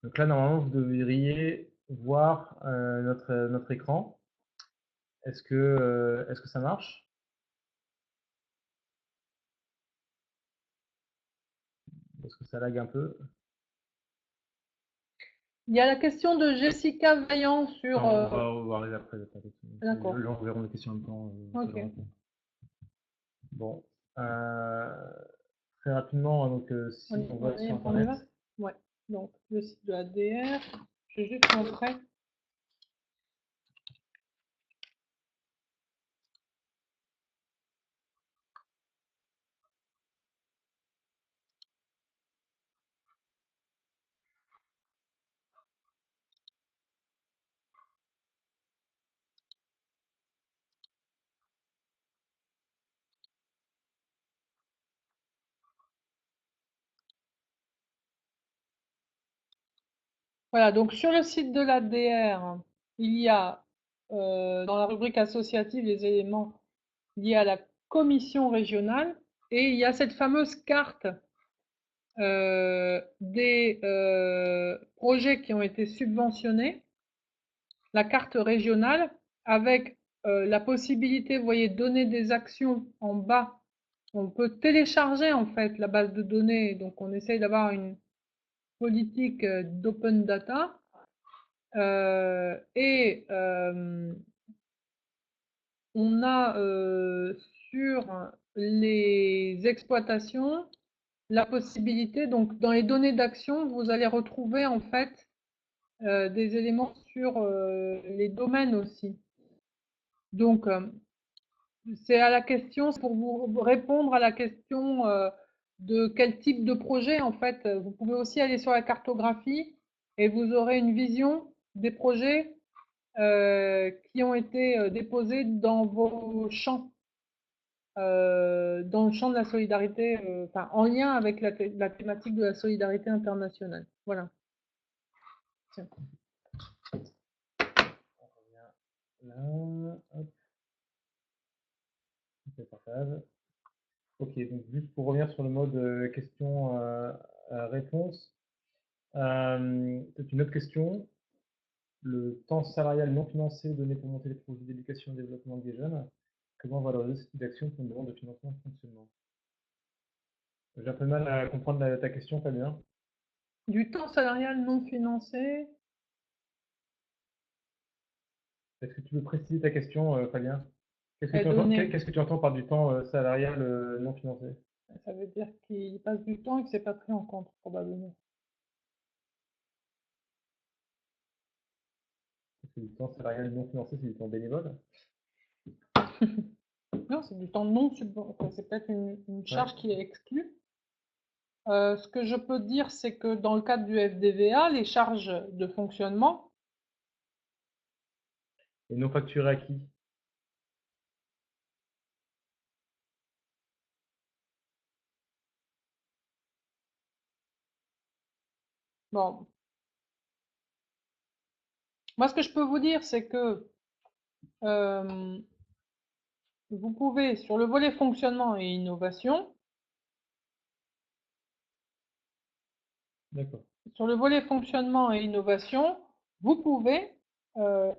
Donc là, normalement, vous devriez voir notre écran. Est-ce que ça marche? Est-ce que ça lag un peu? Il y a la question de Jessica Vaillant sur. On va arriver après. D'accord. Là, on verra les questions en même temps. Ok. Bon. Très rapidement, hein, donc si on va sur On y Internet. va? Ouais. Donc, le site de l'ADR. Je vais juste montrer. Voilà, donc sur le site de l'ADR, il y a dans la rubrique associative les éléments liés à la commission régionale et il y a cette fameuse carte des projets qui ont été subventionnés, la carte régionale avec la possibilité, vous voyez, donner des actions en bas. On peut télécharger en fait la base de données, donc on essaye d'avoir une politique d'open data et on a sur les exploitations la possibilité, donc dans les données d'action, vous allez retrouver en fait des éléments sur les domaines aussi. Donc c'est à la question, pour vous répondre à la question de quel type de projet en fait, vous pouvez aussi aller sur la cartographie et vous aurez une vision des projets qui ont été déposés dans vos champs, dans le champ de la solidarité, enfin en lien avec la thématique de la solidarité internationale. Voilà. Tiens. Là, hop, je partage. Ok, donc juste pour revenir sur le mode question-réponse, c'est une autre question. Le temps salarial non financé donné pour monter les projets d'éducation et de développement des jeunes, comment valoriser ce type d'action pour une demande de financement de fonctionnement? J'ai un peu de mal à comprendre ta question, Fabien. Du temps salarial non financé. Est-ce que tu veux préciser ta question, Fabien? Qu'est-ce que Est tu entends, donné. qu'est-ce que tu entends par du temps salarial non financé? Ça veut dire qu'il passe du temps et que c'est pas pris en compte, probablement. Est-ce que du temps salarial non financé, c'est du temps bénévole? Non, c'est du temps non subventionné. C'est peut-être une charge Ouais. qui est exclue. Ce que je peux dire, c'est que dans le cadre du FDVA, les charges de fonctionnement, Et non facturé à qui? bon, moi ce que je peux vous dire, c'est que vous pouvez, sur le volet fonctionnement et innovation, D'accord. sur le volet fonctionnement et innovation, vous pouvez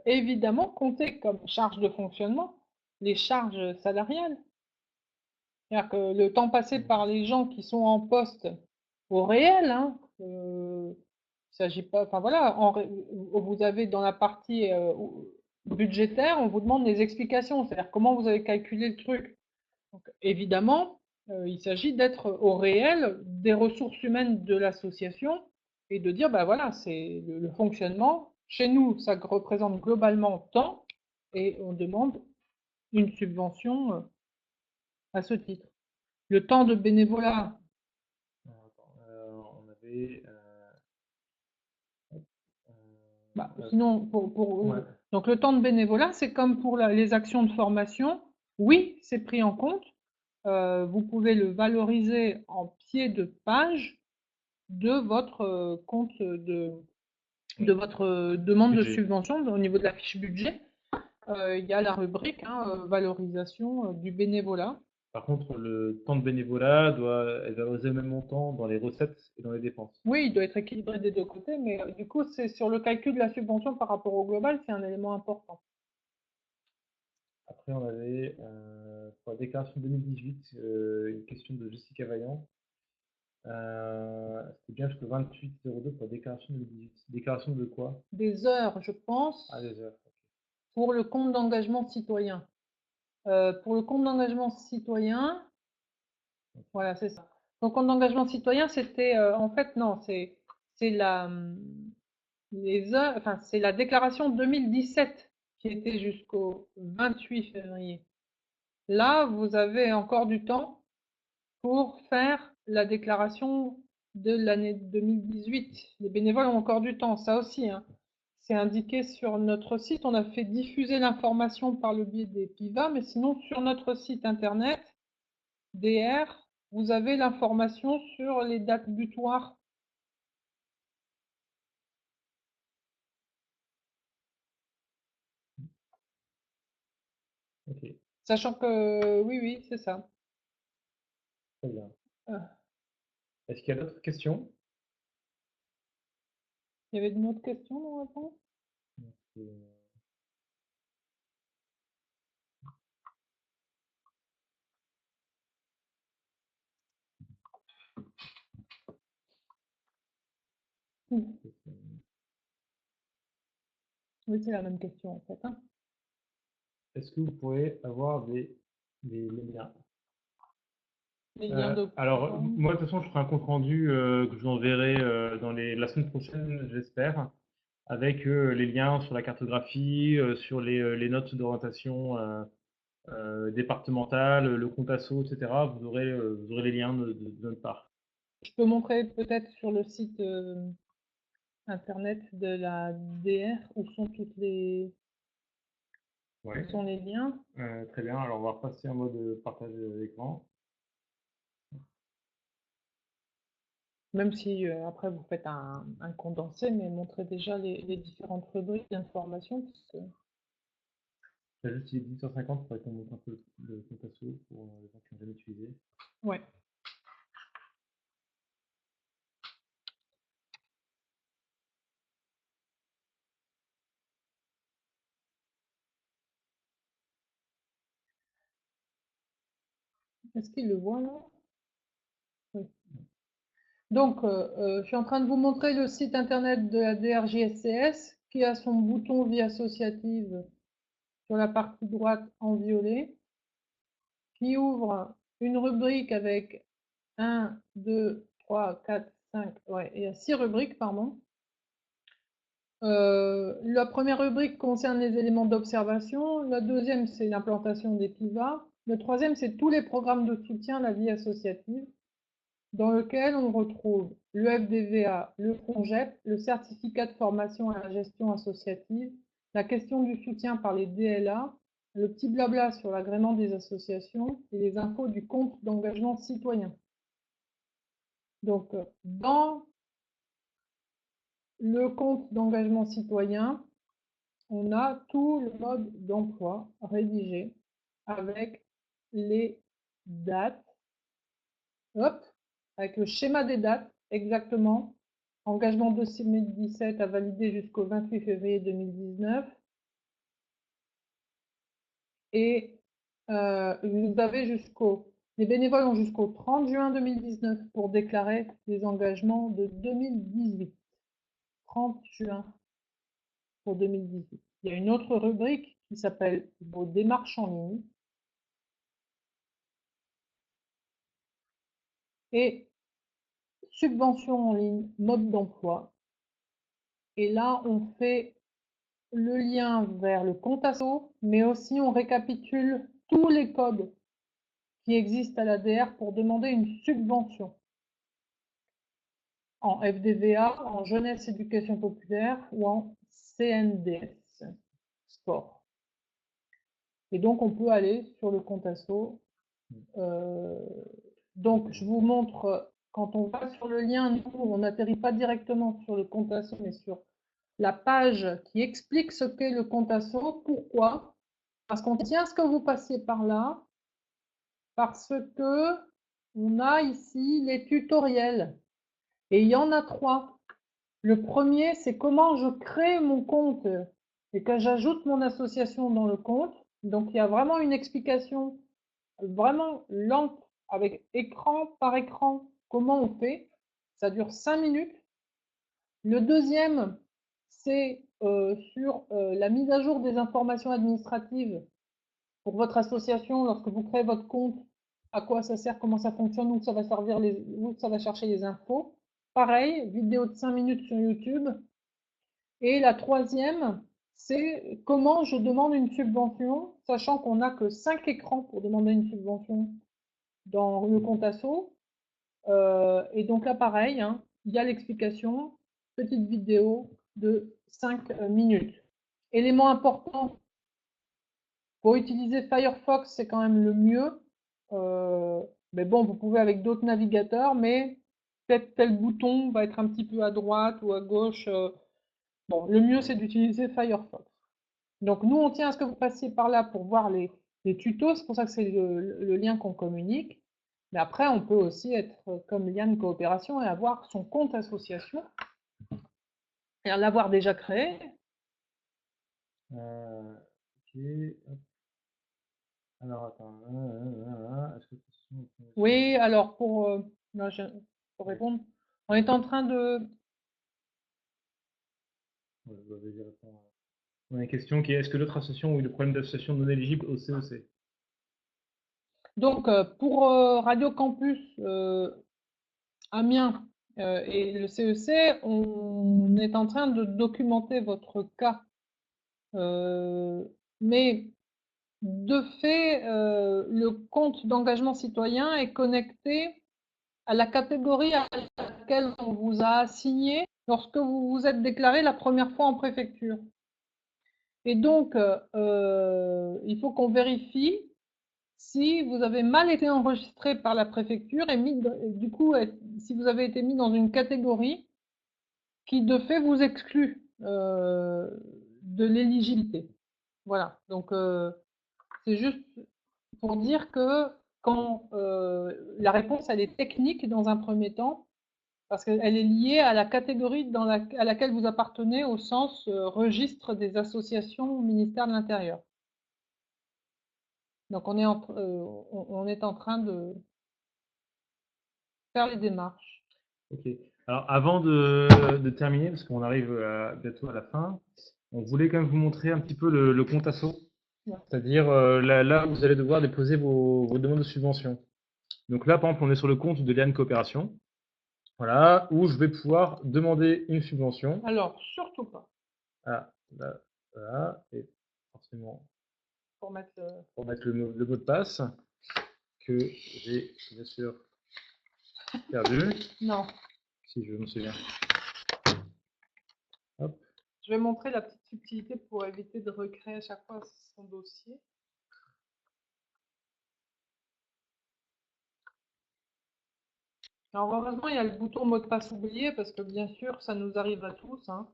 évidemment compter comme charge de fonctionnement les charges salariales. C'est-à-dire que le temps passé par les gens qui sont en poste au réel, hein, il s'agit pas, enfin voilà, vous avez dans la partie budgétaire, on vous demande des explications, c'est-à-dire comment vous avez calculé le truc. Donc, évidemment, il s'agit d'être au réel des ressources humaines de l'association et de dire, bah voilà, c'est le fonctionnement. Chez nous, ça représente globalement tant et on demande une subvention à ce titre. Le temps de bénévolat, Alors, attends, on avait. Hop, bah, euh, sinon, ouais. donc le temps de bénévolat, c'est comme pour les actions de formation. Oui, c'est pris en compte. Vous pouvez le valoriser en pied de page de votre compte de votre demande de Budget. subvention au niveau de la fiche budget. Il y a la rubrique hein, valorisation du bénévolat. Par contre, le temps de bénévolat doit être valorisé au même montant dans les recettes et dans les dépenses. Oui, il doit être équilibré des deux côtés, mais du coup, c'est sur le calcul de la subvention par rapport au global, c'est un élément important. Après, on avait pour la déclaration 2018 une question de Jessica Vaillant. C'était bien jusqu'au 28 02 pour la déclaration 2018. Déclaration de quoi? Des heures, je pense, Ah, des heures. pour le compte d'engagement citoyen. Pour le compte d'engagement citoyen, voilà, c'est ça. Donc, compte d'engagement citoyen, c'était en fait non, c'est la les heures, enfin c'est la déclaration 2017 qui était jusqu'au 28 février. Là, vous avez encore du temps pour faire la déclaration de l'année 2018. Les bénévoles ont encore du temps, ça aussi, hein. C'est indiqué sur notre site. On a fait diffuser l'information par le biais des PIVA, mais sinon sur notre site internet DR, vous avez l'information sur les dates butoirs. Sachant que oui, c'est ça. Très bien. Ah, Est-ce qu'il y a d'autres questions? il y avait une autre question dans la réponse? Euh, Hmm. Oui, c'est la même question en fait, hein. Est-ce que vous pourrez avoir des liens? Les liens de Alors, quoi? moi, de toute façon, je ferai un compte rendu que je vous enverrai la semaine prochaine, j'espère, avec les liens sur la cartographie, sur les notes d'orientation départementale, le compte asso, etc. Vous aurez les liens de notre part. Je peux montrer peut-être sur le site internet de la DR où sont où Ouais. sont les liens. Très bien. Alors, on va repasser en mode partage d'écran. Même si après vous faites un condensé, mais montrez déjà les différentes rubriques d'information. J'ai juste utilisé 1050 pour qu'on montre un peu le compte asso pour les gens qui n'ont jamais utilisé. Ouais. Est-ce qu'il le voit là? Oui. Donc, je suis en train de vous montrer le site internet de la DRJSCS qui a son bouton vie associative sur la partie droite en violet, qui ouvre une rubrique avec 1, 2, 3, 4, 5, ouais, il y a 6 rubriques, pardon. La première rubrique concerne les éléments d'observation, la deuxième, c'est l'implantation des PIVA, le troisième, c'est tous les programmes de soutien à la vie associative, dans lequel on retrouve le FDVA, le FONGEP, le certificat de formation à la gestion associative, la question du soutien par les DLA, le petit blabla sur l'agrément des associations et les infos du compte d'engagement citoyen. Donc, dans le compte d'engagement citoyen, on a tout le mode d'emploi rédigé avec les dates, hop, avec le schéma des dates exactement. Engagement 2017 à valider jusqu'au 28 février 2019. Et vous avez les bénévoles ont jusqu'au 30 juin 2019 pour déclarer les engagements de 2018. 30 juin pour 2018. Il y a une autre rubrique qui s'appelle vos démarches en ligne. Et subventions en ligne, mode d'emploi. Et là, on fait le lien vers le compte asso, mais aussi on récapitule tous les codes qui existent à l'ADR pour demander une subvention en FDVA, en jeunesse éducation populaire ou en CNDS, sport. Et donc, on peut aller sur le compte asso. Donc, je vous montre, quand on va sur le lien, nous, on n'atterrit pas directement sur le compte asso, mais sur la page qui explique ce qu'est le compte asso. Pourquoi? Parce qu'on tient à ce que vous passiez par là, parce que on a ici les tutoriels. Et il y en a 3. Le premier, c'est comment je crée mon compte et que j'ajoute mon association dans le compte. Donc, il y a vraiment une explication vraiment lente avec écran par écran comment on fait. Ça dure 5 minutes. Le deuxième, c'est sur la mise à jour des informations administratives pour votre association lorsque vous créez votre compte, à quoi ça sert, comment ça fonctionne, où ça va servir, où ça va chercher les infos. Pareil, vidéo de 5 minutes sur YouTube. Et la troisième, c'est comment je demande une subvention, sachant qu'on n'a que 5 écrans pour demander une subvention dans le compte asso. Et donc là, pareil, hein, il y a l'explication, petite vidéo de 5 minutes. Élément important, pour utiliser Firefox, c'est quand même le mieux. Mais bon, vous pouvez avec d'autres navigateurs, mais peut-être tel bouton va être un petit peu à droite ou à gauche. Bon, le mieux, c'est d'utiliser Firefox. Donc nous, on tient à ce que vous passiez par là pour voir les les tutos, c'est pour ça que c'est le lien qu'on communique. Mais après, on peut aussi être comme lien de coopération et avoir son compte association et l'avoir déjà créé. Ok. Hop. Alors, attends. Est-ce que Oui, alors non, pour oui, répondre, on est en train de. je dois déjà répondre. On a une question qui est est-ce que d'autres associations ont eu des problèmes d'association non éligibles au CEC? Donc, pour Radio Campus Amiens et le CEC, on est en train de documenter votre cas. Mais de fait, le compte d'engagement citoyen est connecté à la catégorie à laquelle on vous a assigné lorsque vous vous êtes déclaré la première fois en préfecture. Et donc, il faut qu'on vérifie si vous avez mal été enregistré par la préfecture et du coup, si vous avez été mis dans une catégorie qui de fait vous exclut de l'éligibilité. Voilà, donc c'est juste pour dire que quand la réponse elle est technique dans un premier temps, parce qu'elle est liée à la catégorie à laquelle vous appartenez au sens registre des associations au ministère de l'Intérieur. Donc on est en train de faire les démarches. Ok. Alors, avant de terminer, parce qu'on arrive bientôt à la fin, on voulait quand même vous montrer un petit peu le compte asso, Ouais. c'est-à-dire là où vous allez devoir déposer vos demandes de subvention. Donc là, par exemple, on est sur le compte de Liane Coopération, voilà, où je vais pouvoir demander une subvention. Alors, surtout pas. Ah, là, voilà, et forcément, Pour mettre pour mettre le mot de passe, que j'ai bien sûr perdu, Non, si je me souviens. Hop. je vais montrer la petite subtilité pour éviter de recréer à chaque fois son dossier. Alors, heureusement, il y a le bouton mot de passe oublié parce que bien sûr, ça nous arrive à tous, hein.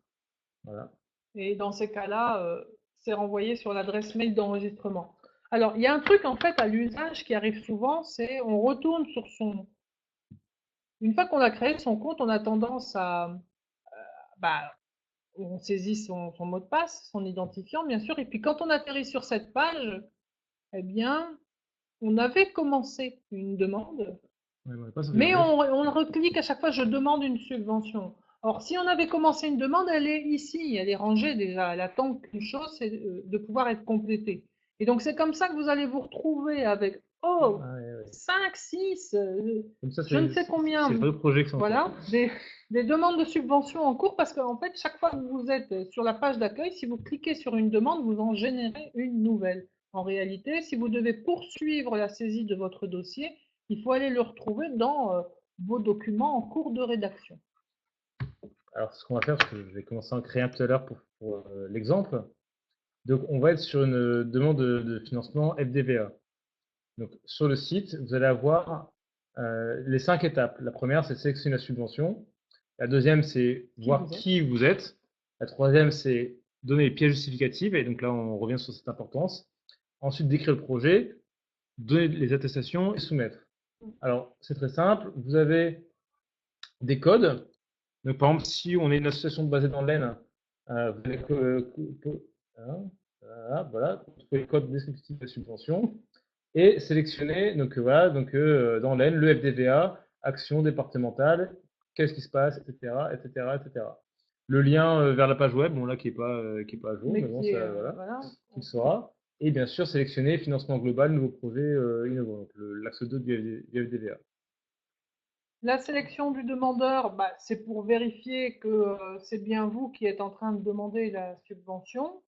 Voilà. Et dans ces cas-là, c'est renvoyé sur l'adresse mail d'enregistrement. Alors, il y a un truc en fait à l'usage qui arrive souvent, c'est on retourne sur son. Une fois qu'on a créé son compte, on a tendance à. Bah, on saisit son mot de passe, son identifiant, bien sûr. Et puis quand on atterrit sur cette page, eh bien, on avait commencé une demande, Ouais, mot de passe mais sauvegarder. on reclique à chaque fois, je demande une subvention. Or, si on avait commencé une demande, elle est ici, elle est rangée déjà. Elle attend qu'une chose, c'est de pouvoir être complétée. Et donc, c'est comme ça que vous allez vous retrouver avec, oh, Ah, ouais, ouais. 5, 6, Comme ça, je ne sais c'est le combien, vrai projet qui sont en cours. voilà, des demandes de subvention en cours, parce qu'en fait, chaque fois que vous êtes sur la page d'accueil, si vous cliquez sur une demande, vous en générez une nouvelle. En réalité, si vous devez poursuivre la saisie de votre dossier, il faut aller le retrouver dans vos documents en cours de rédaction. Alors, ce qu'on va faire, parce que je vais commencer à en créer un tout à l'heure pour l'exemple. Donc, on va être sur une demande de financement FDVA. Donc, sur le site, vous allez avoir les 5 étapes. La première, c'est sélectionner la subvention. La deuxième, c'est voir qui vous êtes. La troisième, c'est donner les pièces justificatives. Et donc là, on revient sur cette importance. Ensuite, décrire le projet, donner les attestations et soumettre. Alors, c'est très simple. Vous avez des codes. Donc, par exemple, si on est une association basée dans l'Aisne, vous allez voilà, trouver le code descriptif de subvention et sélectionner voilà, dans l'Aisne, le FDVA, action départementale, qu'est-ce qui se passe, etc., etc., etc. Le lien vers la page web, bon là qui est pas à jour, mais bon ça voilà, Voilà. qui sera. Et bien sûr sélectionner financement global, nouveau projet innovant, donc l'axe 2 du FDVA. La sélection du demandeur, bah, c'est pour vérifier que c'est bien vous qui êtes en train de demander la subvention.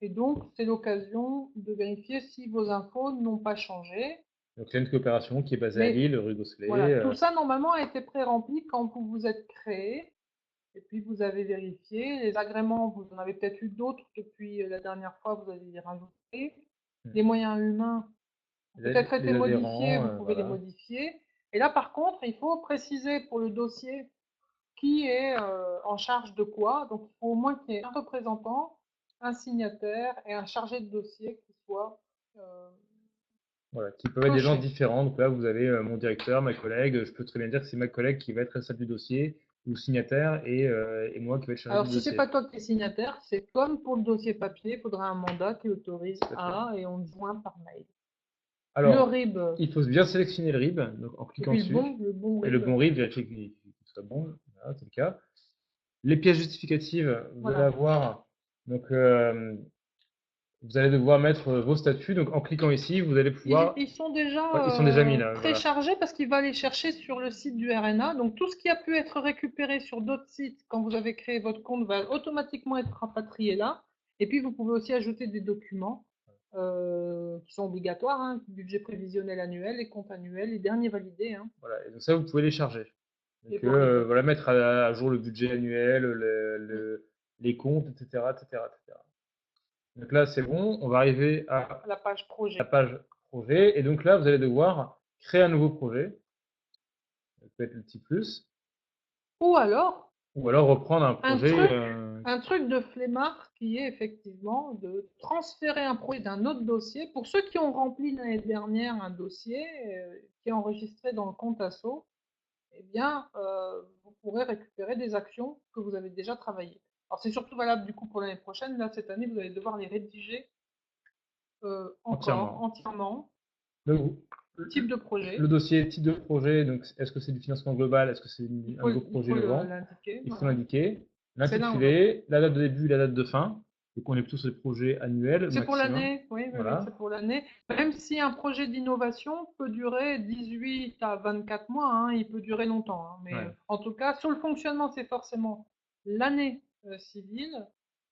Et donc, c'est l'occasion de vérifier si vos infos n'ont pas changé. Donc il y a une coopération qui est basée à Mais Lille, rue voilà, Gosselet. tout ça, normalement, a été pré-rempli quand vous vous êtes créé. Et puis, vous avez vérifié. Les agréments, vous en avez peut-être eu d'autres depuis la dernière fois, vous avez les rajouter. Les moyens humains ont peut-être été Les modifiés, vous adhérents, pouvez les voilà. modifier. Et là, par contre, il faut préciser pour le dossier qui est en charge de quoi. Donc, il faut au moins qu'il y ait un représentant, un signataire et un chargé de dossier qui soit Voilà, qui peuvent être des gens Coché. différents. Donc là, vous avez mon directeur, ma collègue. Je peux très bien dire que c'est ma collègue qui va être responsable du dossier ou signataire et moi qui vais être chargé Alors, du si c'est dossier. pas toi qui es signataire, c'est comme pour le dossier papier, il faudra un mandat qui autorise Tout à fait. à et on joint par mail. Le Alors, RIB, il faut bien sélectionner le RIB donc en et cliquant puis dessus. le bon Et le RIB. bon RIB, vérifier qu'il soit bon. Voilà, c'est le cas. Les pièces justificatives, vous allez Voilà. avoir. Donc, vous allez devoir mettre vos statuts. Donc, en cliquant ici, vous allez pouvoir. Ils sont Ouais, ils sont déjà mis déjà là. Voilà. préchargés parce qu'il va les chercher sur le site du RNA. Donc, tout ce qui a pu être récupéré sur d'autres sites quand vous avez créé votre compte va automatiquement être rapatrié là. Et puis, vous pouvez aussi ajouter des documents qui sont obligatoires, hein, budget prévisionnel annuel, les comptes annuels, les derniers validés, hein, Voilà. Et donc, ça, vous pouvez les charger. et Donc, vos RIB. voilà, mettre à jour le budget annuel, les comptes, etc., etc., etc. Donc là, c'est bon. On va arriver à À la page la projet. page projet. Et donc là, vous allez devoir créer un nouveau projet. Ça peut être le petit plus. Ou alors, Ou alors reprendre un un projet. truc, un truc de flemmard qui est effectivement de transférer un projet d'un autre dossier. Pour ceux qui ont rempli l'année dernière un dossier qui est enregistré dans le compte asso, eh bien, vous pourrez récupérer des actions que vous avez déjà travaillées. Alors, c'est surtout valable du coup pour l'année prochaine. Là, cette année, vous allez devoir les rédiger encore Entièrement. entièrement. Donc, Type de le projet, dossier, type de projet, donc est-ce que c'est du financement global, est-ce que c'est un nouveau il projet faut innovant? l'indiquer. Il faut Voilà. l'indiquer. C'est l'un ou l'autre. L'intitulé, la date de début, la date de fin. Donc on est plutôt sur des projets annuels C'est pour maximum. l'année, oui, oui, oui, Voilà. c'est pour l'année. Même si un projet d'innovation peut durer 18 à 24 mois, hein, il peut durer longtemps, hein, mais Ouais. en tout cas, sur le fonctionnement, c'est forcément l'année civile.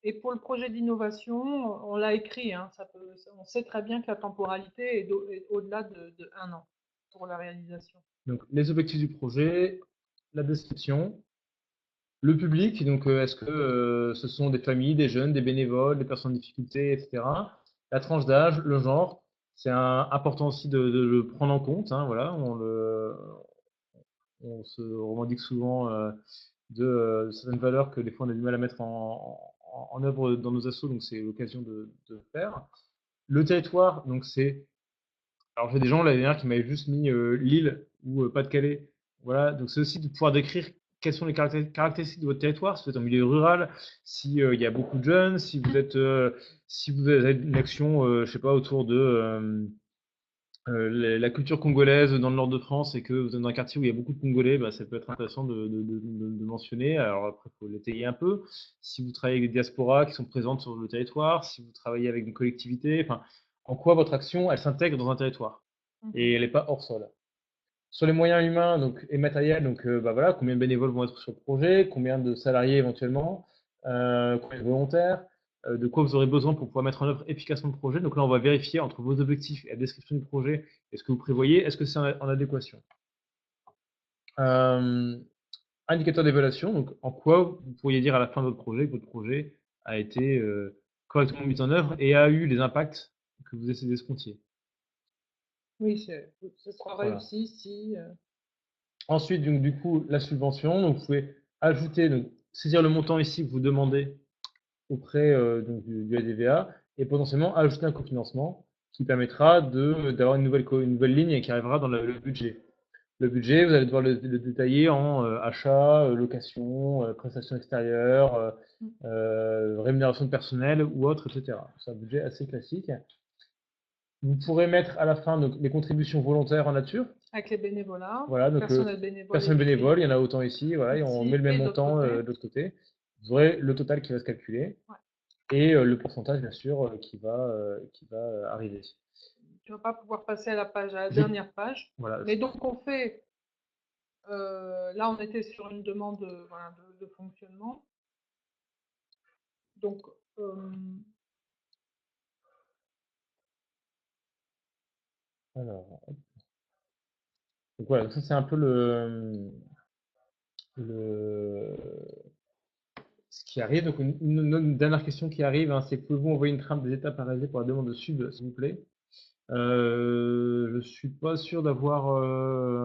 Et pour le projet d'innovation, on l'a écrit, hein, on sait très bien que la temporalité est au-delà de 1 an pour la réalisation. Donc les objectifs du projet, la description, le public, donc est-ce que ce sont des familles, des jeunes, des bénévoles, des personnes en difficulté, etc. La tranche d'âge, le genre, c'est important aussi de le prendre en compte. Hein, voilà, on se revendique souvent de certaines valeurs que des fois on a du mal à mettre en œuvre dans nos assos, donc c'est l'occasion de faire. Le territoire, donc c'est. Alors j'ai des gens l'année dernière qui m'avaient juste mis Lille ou Pas-de-Calais. Voilà, donc c'est aussi de pouvoir décrire quelles sont les caractéristiques de votre territoire, si vous êtes en milieu rural, si il y a beaucoup de jeunes, si vous avez une action, je sais pas, autour de la culture congolaise dans le nord de France et que vous êtes dans un quartier où il y a beaucoup de Congolais, bah, ça peut être intéressant de mentionner. Alors après, il faut l'étayer un peu. Si vous travaillez avec des diasporas qui sont présentes sur le territoire, si vous travaillez avec une collectivité, enfin, en quoi votre action, elle s'intègre dans un territoire et Mhm. elle n'est pas hors sol. Sur les moyens humains donc, et matériels, donc bah, voilà, combien de bénévoles vont être sur le projet, combien de salariés éventuellement, combien de volontaires, de quoi vous aurez besoin pour pouvoir mettre en œuvre efficacement le projet. Donc là, on va vérifier entre vos objectifs et la description du projet et ce que vous prévoyez, est-ce que c'est en adéquation. Euh, Indicateur d'évaluation, donc en quoi vous pourriez dire à la fin de votre projet que votre projet a été correctement mis en œuvre et a eu les impacts que vous essayez d'escompter. Oui, ce sera Voilà. réussi si. Ensuite, donc, du coup, la subvention. Donc, vous pouvez ajouter, donc, saisir le montant ici que vous demandez auprès donc, du ADVA et potentiellement ajouter un cofinancement qui permettra d'avoir une nouvelle ligne qui arrivera dans le budget. Le budget, vous allez devoir le détailler en achat, location, prestations extérieures, rémunération de personnel ou autre, etc. C'est un budget assez classique. Vous pourrez mettre à la fin donc, les contributions volontaires en nature. Avec les bénévolats, Voilà, donc personnel bénévole personne écrit bénévole, il y en a autant ici, voilà, et on met ici le même et de l'autre montant côté. de l'autre côté. Vous aurez le total qui va se calculer Ouais. et le pourcentage, bien sûr, qui va arriver. Tu vas pas pouvoir passer à la Je, dernière page. voilà, Mais donc on fait, là on était sur une demande voilà, de fonctionnement. Donc alors, donc voilà, ça c'est un peu le, ce qui arrive. Donc une dernière question qui arrive, hein, c'est pouvez-vous envoyer une trame des étapes à réaliser pour la demande de sub, s'il vous plaît? Je suis pas sûr d'avoir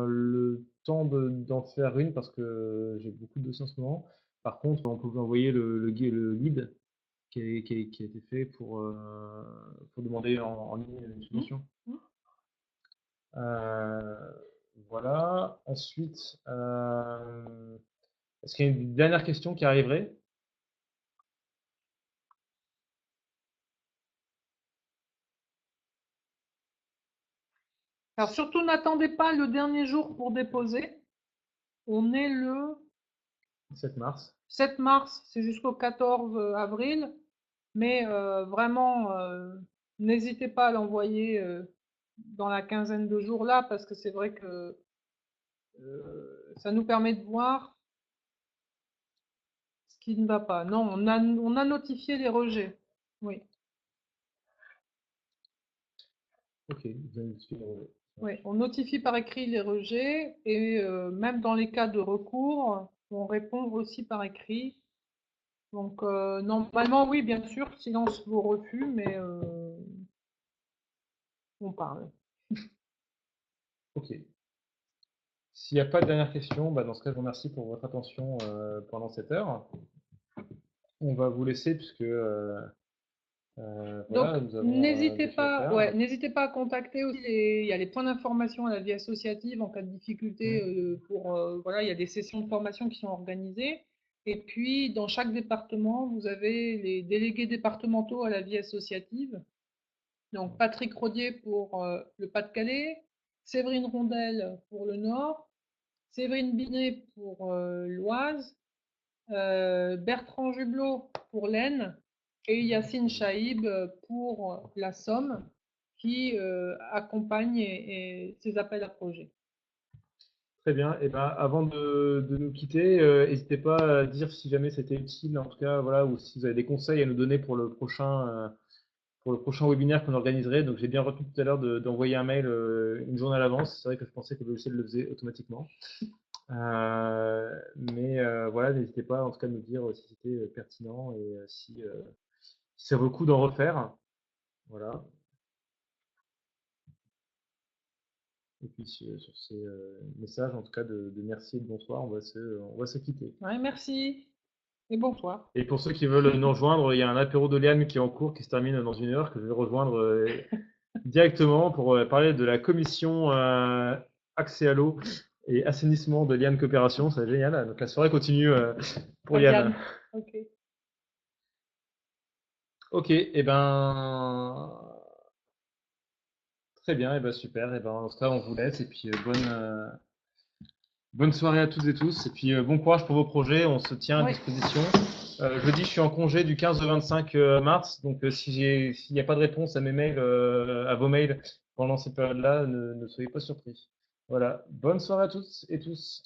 le temps d'en faire une parce que j'ai beaucoup de dossiers en ce moment. Par contre, on peut vous envoyer le guide qui a été fait pour demander en ligne une hum, subvention. hum. Voilà. Ensuite, est-ce qu'il y a une dernière question qui arriverait? Alors surtout, n'attendez pas le dernier jour pour déposer. On est le 7 mars. 7 mars, c'est jusqu'au 14 avril, mais vraiment, n'hésitez pas à l'envoyer dans la quinzaine de jours là, parce que c'est vrai que ça nous permet de voir ce qui ne va pas. Non, on a notifié les rejets. Oui, Ok, vous avez suivi le relais. oui, on notifie par écrit les rejets et même dans les cas de recours, on répond aussi par écrit. Donc normalement, oui, bien sûr, silence vos refus, mais on parle. Ok. S'il n'y a pas de dernière question, bah, dans ce cas, je vous remercie pour votre attention pendant cette heure. On va vous laisser puisque Donc, voilà, nous avons des choses à faire. n'hésitez pas à contacter aussi il y a les points d'information à la vie associative en cas de difficulté. Mm. Voilà, il y a des sessions de formation qui sont organisées. Et puis, dans chaque département, vous avez les délégués départementaux à la vie associative. Donc, Patrick Rodier pour le Pas-de-Calais, Séverine Rondel pour le Nord, Séverine Binet pour l'Oise, Bertrand Jublot pour l'Aisne et Yacine Chaïb pour la Somme qui accompagne ces appels à projets. Très bien. Et ben, avant de nous quitter, n'hésitez pas à dire si jamais c'était utile, en tout cas, voilà, ou si vous avez des conseils à nous donner pour le prochain webinaire qu'on organiserait. Donc, j'ai bien retenu tout à l'heure d'envoyer un mail une journée à l'avance. C'est vrai que je pensais que le logiciel le faisait automatiquement. Mais voilà, n'hésitez pas en tout cas à nous dire si c'était pertinent et si ça vaut le coup d'en refaire. Voilà. Et puis sur ces messages, en tout cas de merci et de bonsoir, on va se quitter. Ouais, merci et bonsoir. Et pour ceux qui veulent nous rejoindre, il y a un apéro de Liane qui est en cours, qui se termine dans 1 heure, que je vais rejoindre directement pour parler de la commission accès à l'eau et assainissement de Liane Coopération. C'est génial. Donc la soirée continue pour Liane. Ok. Ok, et ben très bien, et ben super. Et ben en tout cas, on vous laisse et puis bonne soirée à toutes et tous. Et puis bon courage pour vos projets. On se tient à Oui, disposition. Jeudi, je suis en congé du 15 au 25 mars. Donc s'il n'y a pas de réponse à mes mails, à vos mails pendant cette période-là, ne soyez pas surpris. Voilà. Bonne soirée à toutes et tous.